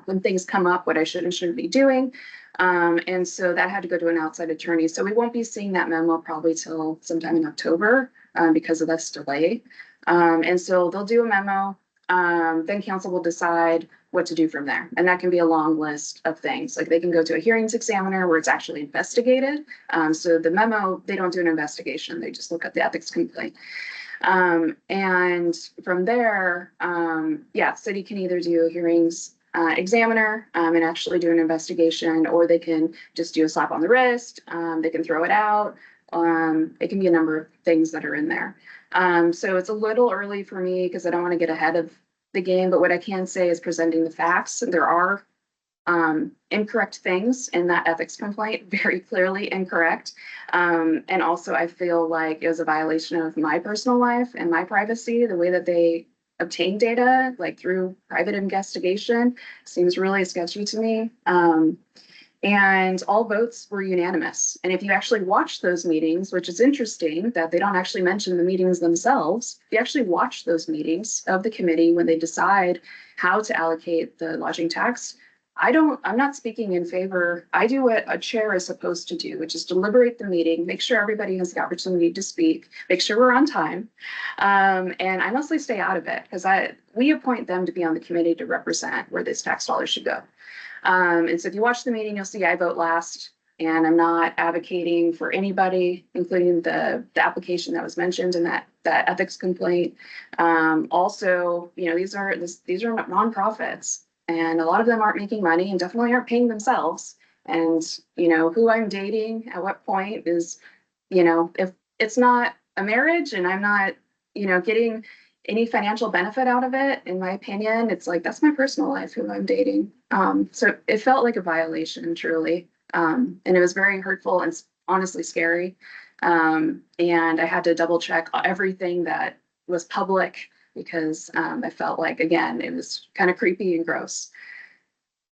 when things come up, what I should and shouldn't be doing. And so that had to go to an outside attorney. So we won't be seeing that memo probably till sometime in October, because of this delay. And so they'll do a memo. Then council will decide what to do from there. And that can be a long list of things. Like they can go to a hearings examiner where it's actually investigated. So the memo, they don't do an investigation. They just look at the ethics complaint. And from there, city can either do a hearings examiner and actually do an investigation, or they can just do a slap on the wrist. They can throw it out. It can be a number of things that are in there. So it's a little early for me because I don't want to get ahead of the game, but what I can say is presenting the facts. There are incorrect things in that ethics complaint, very clearly incorrect. And also I feel like it was a violation of my personal life and my privacy. The way that they obtain data, like through private investigation, seems really sketchy to me. And all votes were unanimous. And if you actually watch those meetings, which is interesting that they don't actually mention the meetings themselves, if you actually watch those meetings of the committee when they decide how to allocate the lodging tax, I'm not speaking in favor. I do what a chair is supposed to do, which is deliberate the meeting, make sure everybody has the opportunity to speak, make sure we're on time. And I mostly stay out of it because we appoint them to be on the committee to represent where this tax dollars should go. And so if you watch the meeting, you'll see I vote last, and I'm not advocating for anybody, including the application that was mentioned in that ethics complaint. Also, these are nonprofits, and a lot of them aren't making money and definitely aren't paying themselves. And, who I'm dating at what point is, if it's not a marriage and I'm not, getting any financial benefit out of it, in my opinion, it's like, that's my personal life, who I'm dating. So it felt like a violation, truly. And it was very hurtful and honestly scary. And I had to double check everything that was public because I felt like, again, it was kind of creepy and gross.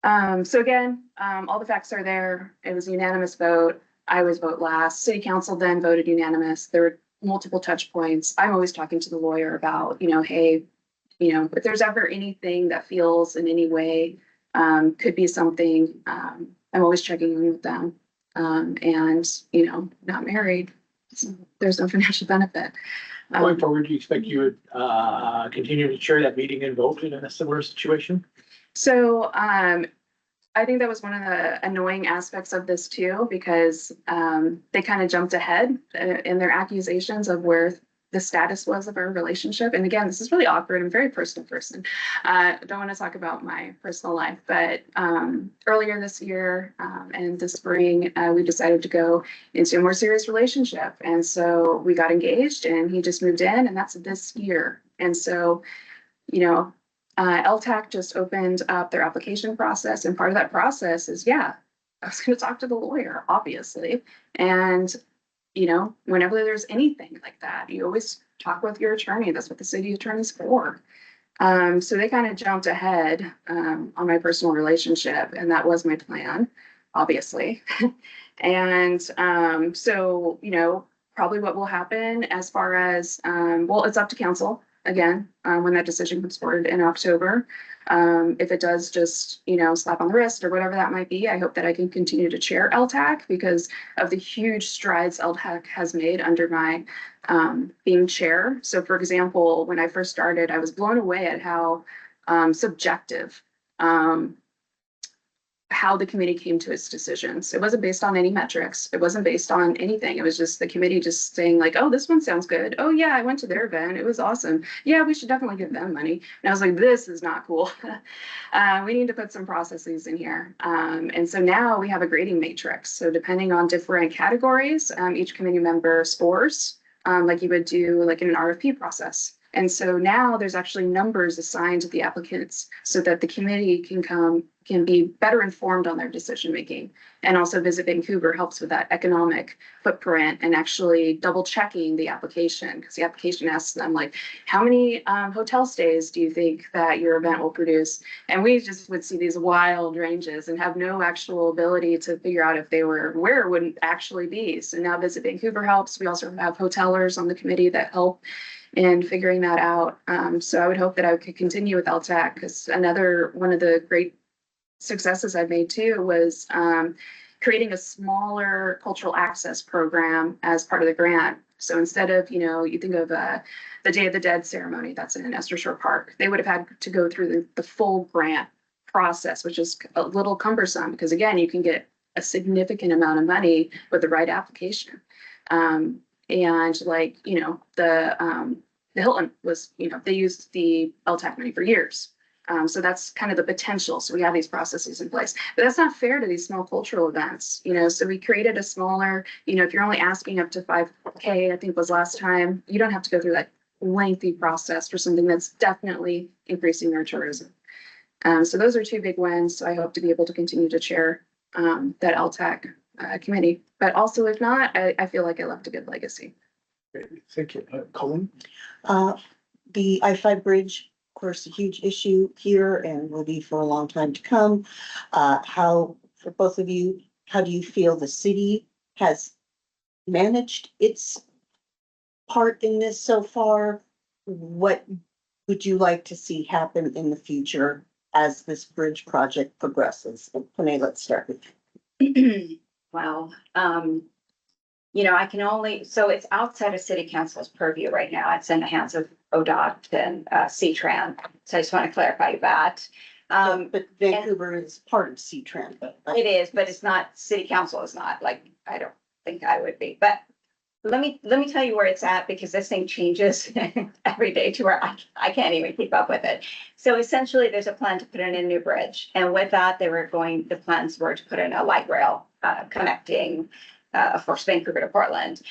So again, all the facts are there. It was a unanimous vote. I was vote last. City council then voted unanimous. There were multiple touch points. I'm always talking to the lawyer about, hey, if there's ever anything that feels in any way could be something, I'm always checking in with them. And, not married, so there's no financial benefit. Going forward, do you expect you would continue to chair that meeting and vote in a similar situation? So I think that was one of the annoying aspects of this too, because they kind of jumped ahead in their accusations of where the status was of our relationship. And again, this is really awkward. I'm a very personal person. I don't want to talk about my personal life, but earlier this year and this spring, we decided to go into a more serious relationship. And so we got engaged and he just moved in, and that's this year. And so, LTAC just opened up their application process, and part of that process is, I was going to talk to the lawyer, obviously. And, whenever there's anything like that, you always talk with your attorney. That's what the city attorney's for. So they kind of jumped ahead on my personal relationship, and that was my plan, obviously. And so, probably what will happen as far as, it's up to council. again, when that decision comes forward in October. If it does just, slap on the wrist or whatever that might be, I hope that I can continue to chair LTAC because of the huge strides LTAC has made under my being chair. So for example, when I first started, I was blown away at how subjective how the committee came to its decisions. It wasn't based on any metrics. It wasn't based on anything. It was just the committee just saying like, oh, this one sounds good. Oh yeah, I went to their event. It was awesome. Yeah, we should definitely give them money. And I was like, this is not cool. We need to put some processes in here. And so now we have a grading matrix. So depending on different categories, each committee member scores, like you would do like in an RFP process. And so now there's actually numbers assigned to the applicants so that the committee can be better informed on their decision making. And also Visit Vancouver helps with that economic footprint and actually double checking the application, because the application asks them like, how many hotel stays do you think that your event will produce? And we just would see these wild ranges and have no actual ability to figure out if they were where it wouldn't actually be. So now Visit Vancouver helps. We also have hotelers on the committee that help in figuring that out. So I would hope that I could continue with LTAC, because another one of the great successes I've made too was creating a smaller cultural access program as part of the grant. So instead of, you think of the Day of the Dead ceremony that's in Esther Shore Park, they would have had to go through the full grant process, which is a little cumbersome because again, you can get a significant amount of money with the right application. And like, the Hilton was, they used the LTAC money for years. So that's kind of the potential. So we have these processes in place, but that's not fair to these small cultural events, so we created a smaller, if you're only asking up to 5K, I think was last time, you don't have to go through that lengthy process for something that's definitely increasing our tourism. So those are two big wins. So I hope to be able to continue to chair that LTAC committee, but also if not, I feel like I left a good legacy. Great. Thank you. Colin? The I-5 bridge, of course, a huge issue here and will be for a long time to come. For both of you, how do you feel the city has managed its part in this so far? What would you like to see happen in the future as this bridge project progresses? Renee, let's start with you. Well, I can only, so it's outside of city council's purview right now. It's in the hands of ODOT and CTRAN. So I just want to clarify that. But Vancouver is part of CTRAN. It is, but it's not, city council is not, like, I don't think I would be, but let me tell you where it's at, because this thing changes every day to where I can't even keep up with it. So essentially there's a plan to put in a new bridge. And with that, the plans were to put in a light rail connecting for Vancouver to Portland.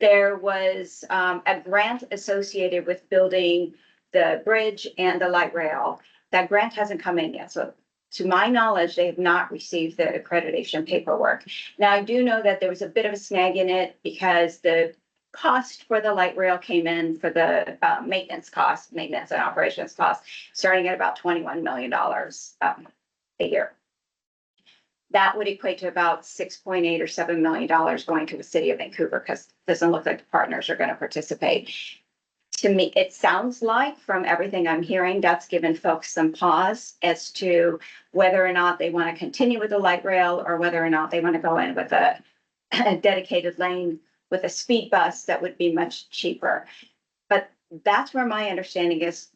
There was a grant associated with building the bridge and the light rail. That grant hasn't come in yet. So to my knowledge, they have not received the accreditation paperwork. Now, I do know that there was a bit of a snag in it because the cost for the light rail came in for the maintenance and operations costs, starting at about $21 million a year. That would equate to about $6.8 or $7 million going to the city of Vancouver, because it doesn't look like the partners are going to participate. To me, it sounds like from everything I'm hearing, that's given folks some pause as to whether or not they want to continue with the light rail or whether or not they want to go in with a dedicated lane with a speed bus that would be much cheaper. But that's where my understanding is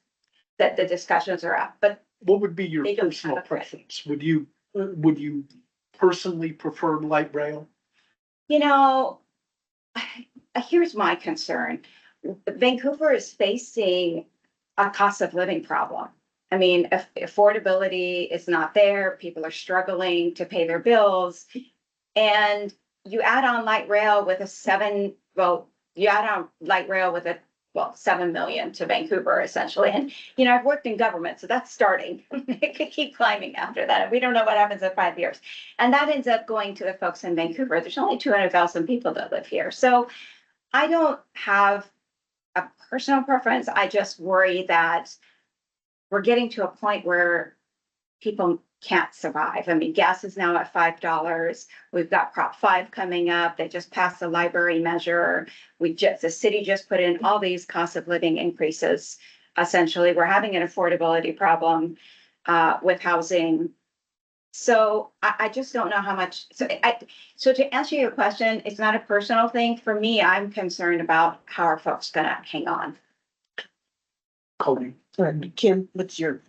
that the discussions are at. But What would be your They don't personal have a credit. preference? Would you personally prefer light rail? Here's my concern. Vancouver is facing a cost of living problem. I mean, affordability is not there. People are struggling to pay their bills. And you add on light rail with $7 million to Vancouver, essentially. And, I've worked in government, so that's starting. It could keep climbing after that. And we don't know what happens in 5 years. And that ends up going to the folks in Vancouver. There's only 200,000 people that live here. So I don't have a personal preference. I just worry that we're getting to a point where people can't survive. I mean, gas is now at $5. We've got Prop 5 coming up. They just passed the library measure. The city just put in all these cost of living increases. essentially. We're having an affordability problem with housing. So I just don't know how much, so to answer your question, it's not a personal thing. For me, I'm concerned about how are folks gonna hang on. Cody. Kim, what's your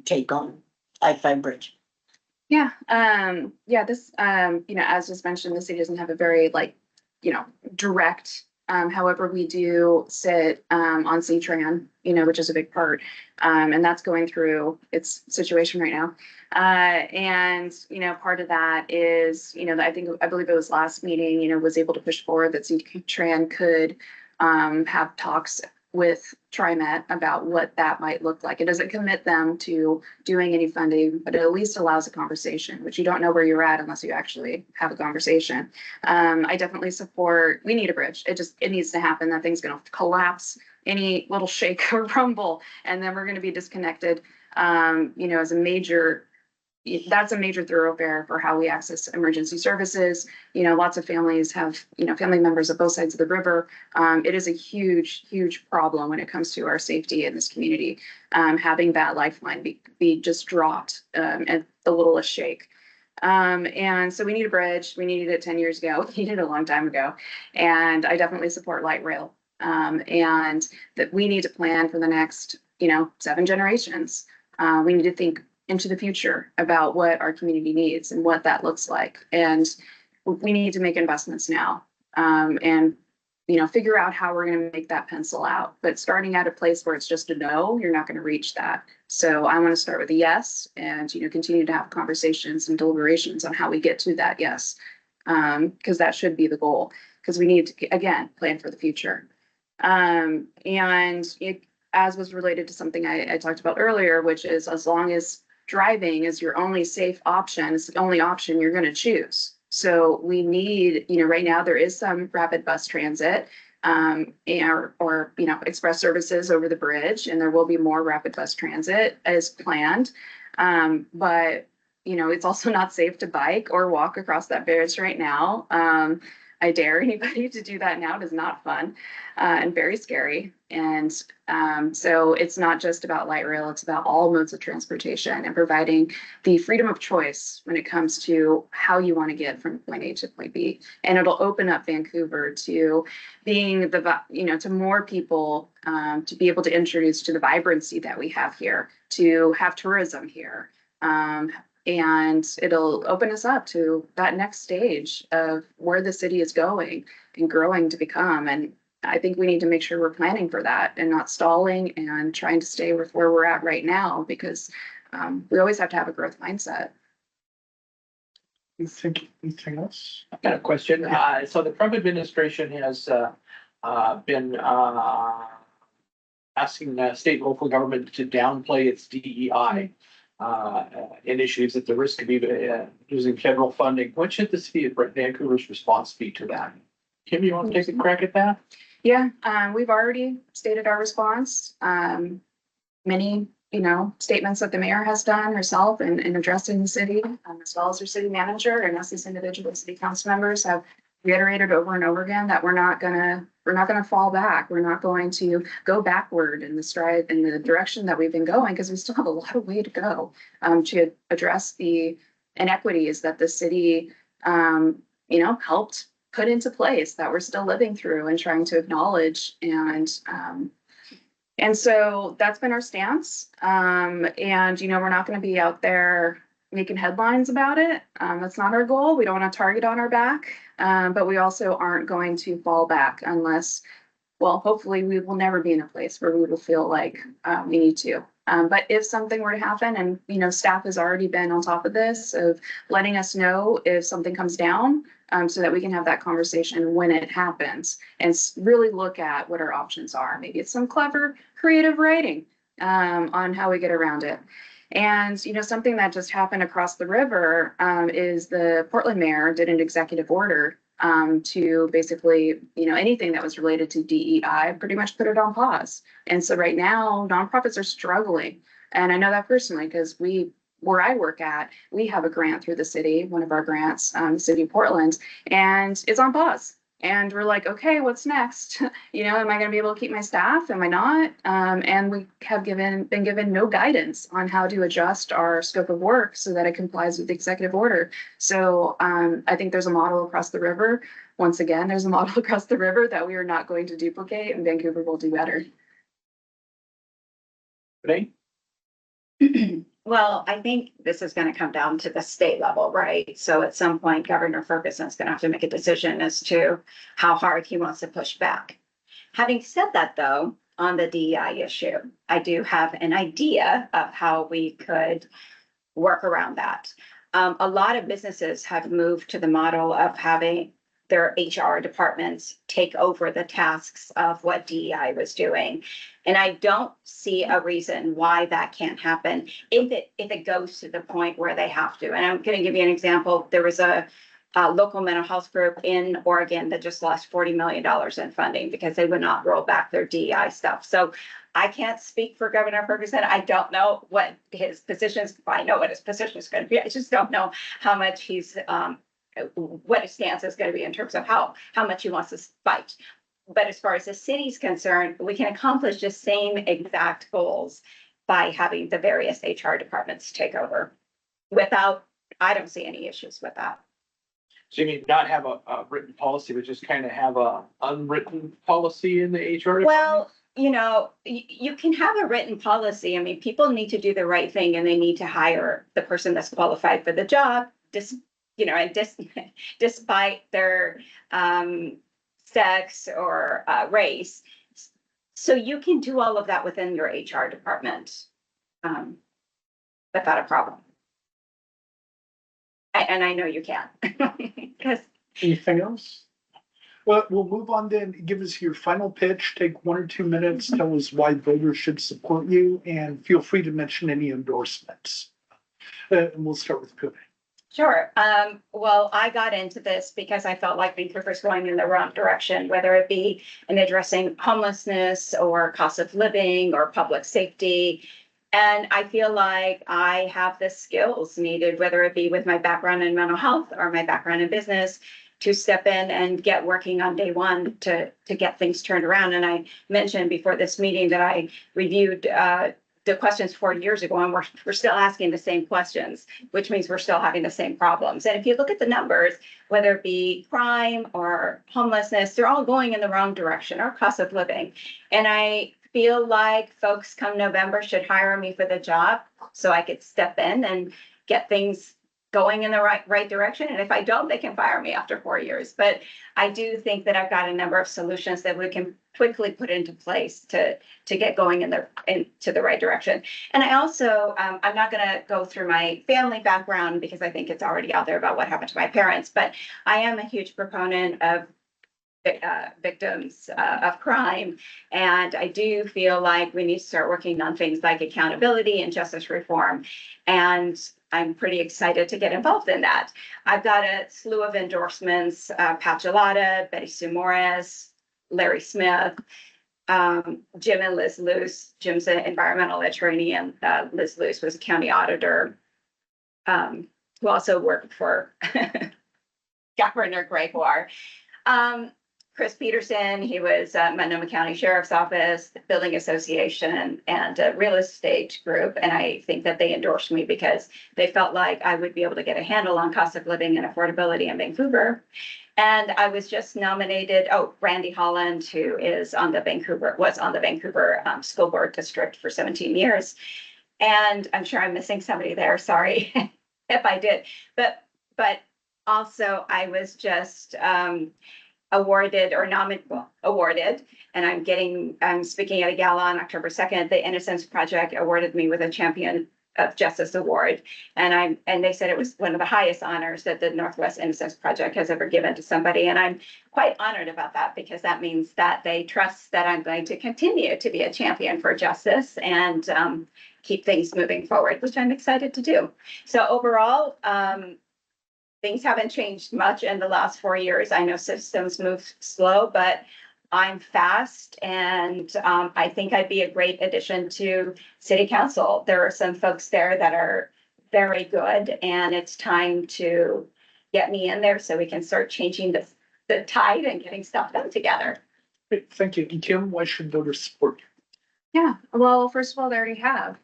take on I-5 bridge? Yeah, this, as just mentioned, the city doesn't have a very direct, however, we do sit, on C-Tran, which is a big part. And that's going through its situation right now. And, part of that is, I believe it was last meeting, was able to push forward that C-Tran could, have talks with TriMet about what that might look like. It doesn't commit them to doing any funding, but it at least allows a conversation, which you don't know where you're at unless you actually have a conversation. I definitely support, we need a bridge. It needs to happen. That thing's gonna collapse any little shake or rumble, and then we're gonna be disconnected. As that's a major thoroughfare for how we access emergency services. Lots of families have, family members of both sides of the river. It is a huge, huge problem when it comes to our safety in this community. Having that lifeline be just dropped at the littlest shake. And so we need a bridge. We needed it 10 years ago. We needed it a long time ago. And I definitely support light rail. And that we need to plan for the next, 7 generations. We need to think into the future about what our community needs and what that looks like. And we need to make investments now, and figure out how we're going to make that pencil out. But starting at a place where it's just a no, you're not going to reach that. So I want to start with a yes, and continue to have conversations and deliberations on how we get to that yes, because that should be the goal. Because we need to, again, plan for the future. And it, as was related to something I talked about earlier, which is as long as driving is your only safe option, it's the only option you're going to choose. So we need, right now there is some rapid bus transit, or express services over the bridge, and there will be more rapid bus transit as planned. But it's also not safe to bike or walk across that bridge right now. I dare anybody to do that now. It is not fun, and very scary. And so it's not just about light rail, it's about all modes of transportation and providing the freedom of choice when it comes to how you want to get from point A to point B. And it'll open up Vancouver to being to more people, to be able to introduce to the vibrancy that we have here, to have tourism here. And it'll open us up to that next stage of where the city is going and growing to become. And I think we need to make sure we're planning for that and not stalling and trying to stay with where we're at right now, because we always have to have a growth mindset. You think anything else? I've got a question. So the Trump administration has been asking state and local government to downplay its DEI initiatives at the risk of even using federal funding. What should the city of Vancouver's response be to that? Kim, you want to take a crack at that? Yeah, we've already stated our response. Many, statements that the mayor has done herself in addressing the city, as well as her city manager, and us as individual city council members have reiterated over and over again that we're not gonna fall back. We're not going to go backward in the direction that we've been going, because we still have a lot of way to go to address the inequities that the city, helped put into place that we're still living through and trying to acknowledge. And so that's been our stance. And, we're not going to be out there making headlines about it. That's not our goal. We don't want to target on our back, but we also aren't going to fall back unless, well, hopefully we will never be in a place where we will feel like we need to. But if something were to happen, and, staff has already been on top of this, of letting us know if something comes down, so that we can have that conversation when it happens and really look at what our options are. Maybe it's some clever, creative writing on how we get around it. And, something that just happened across the river is the Portland mayor did an executive order to basically, anything that was related to DEI, pretty much put it on pause. And so right now, nonprofits are struggling. And I know that personally, because where I work at, we have a grant through the city, one of our grants, the city of Portland, and it's on pause. And we're like, okay, what's next? You know, am I going to be able to keep my staff? Am I not? And we have been given no guidance on how to adjust our scope of work so that it complies with the executive order. So I think there's a model across the river. Once again, there's a model across the river that we are not going to duplicate, and Vancouver will do better. Renee? Well, I think this is gonna come down to the state level, right? So at some point, Governor Ferguson's gonna have to make a decision as to how hard he wants to push back. Having said that, though, on the DEI issue, I do have an idea of how we could work around that. A lot of businesses have moved to the model of having their HR departments take over the tasks of what DEI was doing. And I don't see a reason why that can't happen if it goes to the point where they have to. And I'm going to give you an example. There was a local mental health group in Oregon that just lost $40 million in funding because they would not roll back their DEI stuff. So I can't speak for Governor Ferguson. I don't know what his position is. I know what his position is going to be. I just don't know how much he's what his stance is going to be in terms of how much he wants to fight. But as far as the city's concerned, we can accomplish the same exact goals by having the various HR departments take over without, I don't see any issues with that. So you mean not have a written policy, but just kind of have a unwritten policy in the HR? Well, you know, you can have a written policy. I mean, people need to do the right thing and they need to hire the person that's qualified for the job, despite their sex or race. So you can do all of that within your HR department without a problem. And I know you can. Because Anything else? Well, we'll move on then. Give us your final pitch, take 1 or 2 minutes, tell us why voters should support you, and feel free to mention any endorsements. And we'll start with Pune. Sure. Well, I got into this because I felt like Vancouver's going in the wrong direction, whether it be in addressing homelessness or cost of living or public safety. And I feel like I have the skills needed, whether it be with my background in mental health or my background in business, to step in and get working on day one to get things turned around. And I mentioned before this meeting that I reviewed the questions 4 years ago, and we're still asking the same questions, which means we're still having the same problems. And if you look at the numbers, whether it be crime or homelessness, they're all going in the wrong direction, or cost of living. And I feel like folks come November should hire me for the job so I could step in and get things going in the right direction. And if I don't, they can fire me after 4 years. But I do think that I've got a number of solutions that we can quickly put into place to get going into the right direction. And I also, I'm not going to go through my family background because I think it's already out there about what happened to my parents, but I am a huge proponent of victims of crime. And I do feel like we need to start working on things like accountability and justice reform. And I'm pretty excited to get involved in that. I've got a slew of endorsements, Pat Gelada, Betty Sue Morris, Larry Smith, Jim and Liz Luce. Jim's an environmental attorney, and Liz Luce was a county auditor who also worked for Governor Gregoire. Chris Peterson, he was Multnomah County Sheriff's Office, the Building Association, and a real estate group. And I think that they endorsed me because they felt like I would be able to get a handle on cost of living and affordability in Vancouver. And I was just nominated, Randy Holland, who was on the Vancouver School Board District for 17 years. And I'm sure I'm missing somebody there, sorry if I did. But also I was just awarded, and I'm speaking at a gala on October 2nd. The Innocence Project awarded me with a Champion of Justice Award. And they said it was one of the highest honors that the Northwest Innocence Project has ever given to somebody. And I'm quite honored about that because that means that they trust that I'm going to continue to be a champion for justice and keep things moving forward, which I'm excited to do. So overall, things haven't changed much in the last 4 years. I know systems move slow, but I'm fast, and I think I'd be a great addition to City Council. There are some folks there that are very good, and it's time to get me in there so we can start changing sit tight and getting stuff done together. Great, thank you. And Kim, why should voters support you? Yeah, well, first of all, they already have.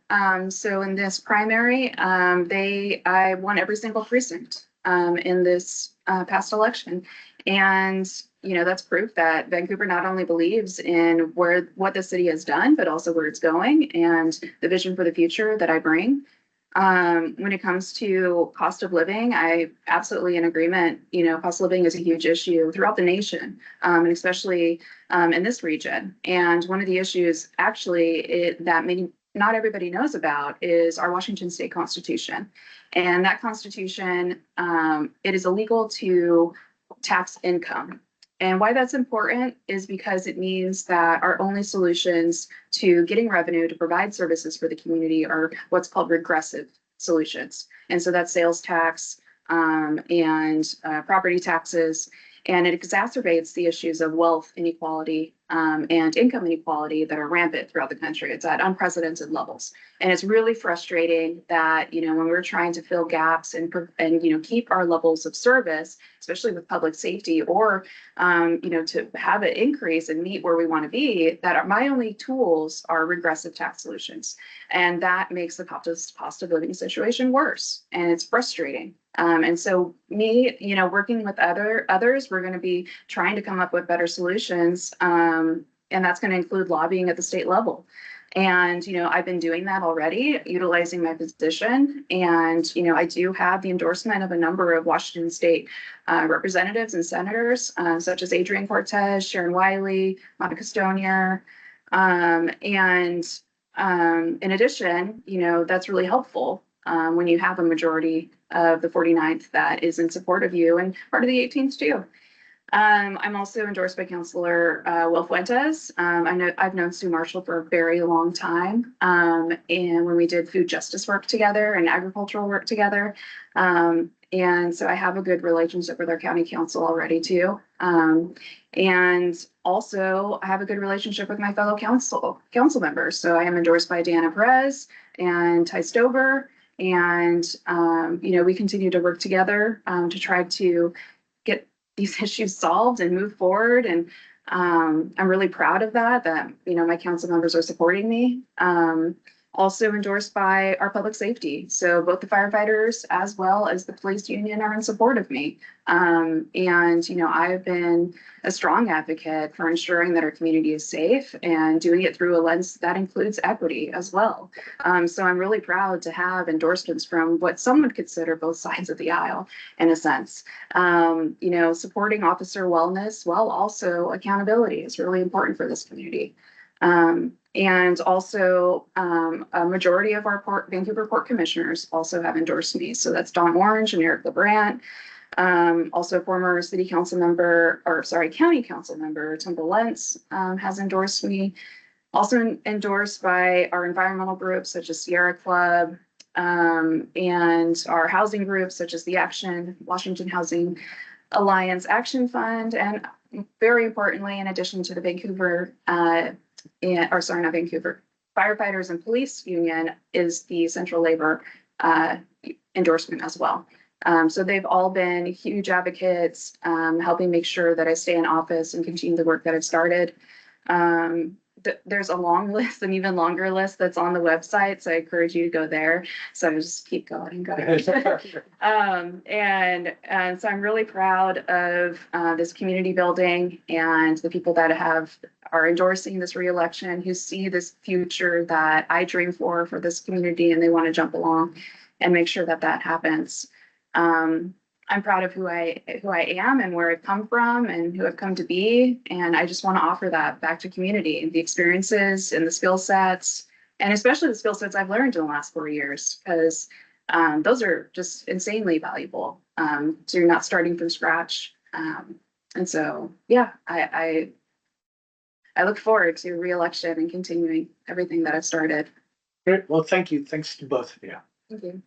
So in this primary, I won every single precinct in this past election. And, you know, that's proof that Vancouver not only believes in what the city has done, but also where it's going and the vision for the future that I bring. When it comes to cost of living, I absolutely in agreement. You know, cost of living is a huge issue throughout the nation, and especially in this region. And one of the issues actually that not everybody knows about is our Washington State Constitution. And that Constitution, it is illegal to tax income. And why that's important is because it means that our only solutions to getting revenue to provide services for the community are what's called regressive solutions. And so that's sales tax and property taxes. And it exacerbates the issues of wealth inequality and income inequality that are rampant throughout the country. It's at unprecedented levels. And it's really frustrating that, you know, when we're trying to fill gaps and you know, keep our levels of service, especially with public safety, or, you know, to have an increase and meet where we want to be, that my only tools are regressive tax solutions. And that makes the cost of living situation worse. And it's frustrating. And so me, you know, working with others, we're going to be trying to come up with better solutions. And that's going to include lobbying at the state level. And, you know, I've been doing that already, utilizing my position. And, you know, I do have the endorsement of a number of Washington state representatives and senators, such as Adrian Cortez, Sharon Wiley, Monica Stonier. In addition, you know, that's really helpful when you have a majority of the 49th that is in support of you and part of the 18th too. I'm also endorsed by Councillor Will Fuentes. I've known Sue Marshall for a very long time. And when we did food justice work together and agricultural work together. And so I have a good relationship with our county council already too. And also I have a good relationship with my fellow council members. So I am endorsed by Deanna Perez and Ty Stover. And, you know, we continue to work together to try to get these issues solved and move forward. And I'm really proud of that, you know, my council members are supporting me. Also endorsed by our public safety. So both the firefighters as well as the police union are in support of me. And, you know, I've been a strong advocate for ensuring that our community is safe and doing it through a lens that includes equity as well. So I'm really proud to have endorsements from what some would consider both sides of the aisle in a sense. You know, supporting officer wellness while also accountability is really important for this community. And also a majority of our Vancouver Port Commissioners also have endorsed me. So that's Don Orange and Eric LeBrant. Also former county council member Temple Lentz has endorsed me. Also endorsed by our environmental groups such as Sierra Club and our housing groups such as the Washington Housing Alliance Action Fund. And very importantly, in addition to the Vancouver Firefighters and Police Union is the Central Labor endorsement as well. So they've all been huge advocates, helping make sure that I stay in office and continue the work that I've started. There's a long list, an even longer list that's on the website, so I encourage you to go there. So I just keep going and going. And so I'm really proud of this community building and the people that are endorsing this reelection, who see this future that I dream for this community, and they want to jump along and make sure that that happens. I'm proud of who I am and where I've come from and who I've come to be. And I just want to offer that back to community, the experiences and the skill sets, and especially the skill sets I've learned in the last 4 years, because those are just insanely valuable. So you're not starting from scratch. And so, yeah, I look forward to re-election and continuing everything that I've started. Great. Well, thank you. Thanks to both of you. Thank you.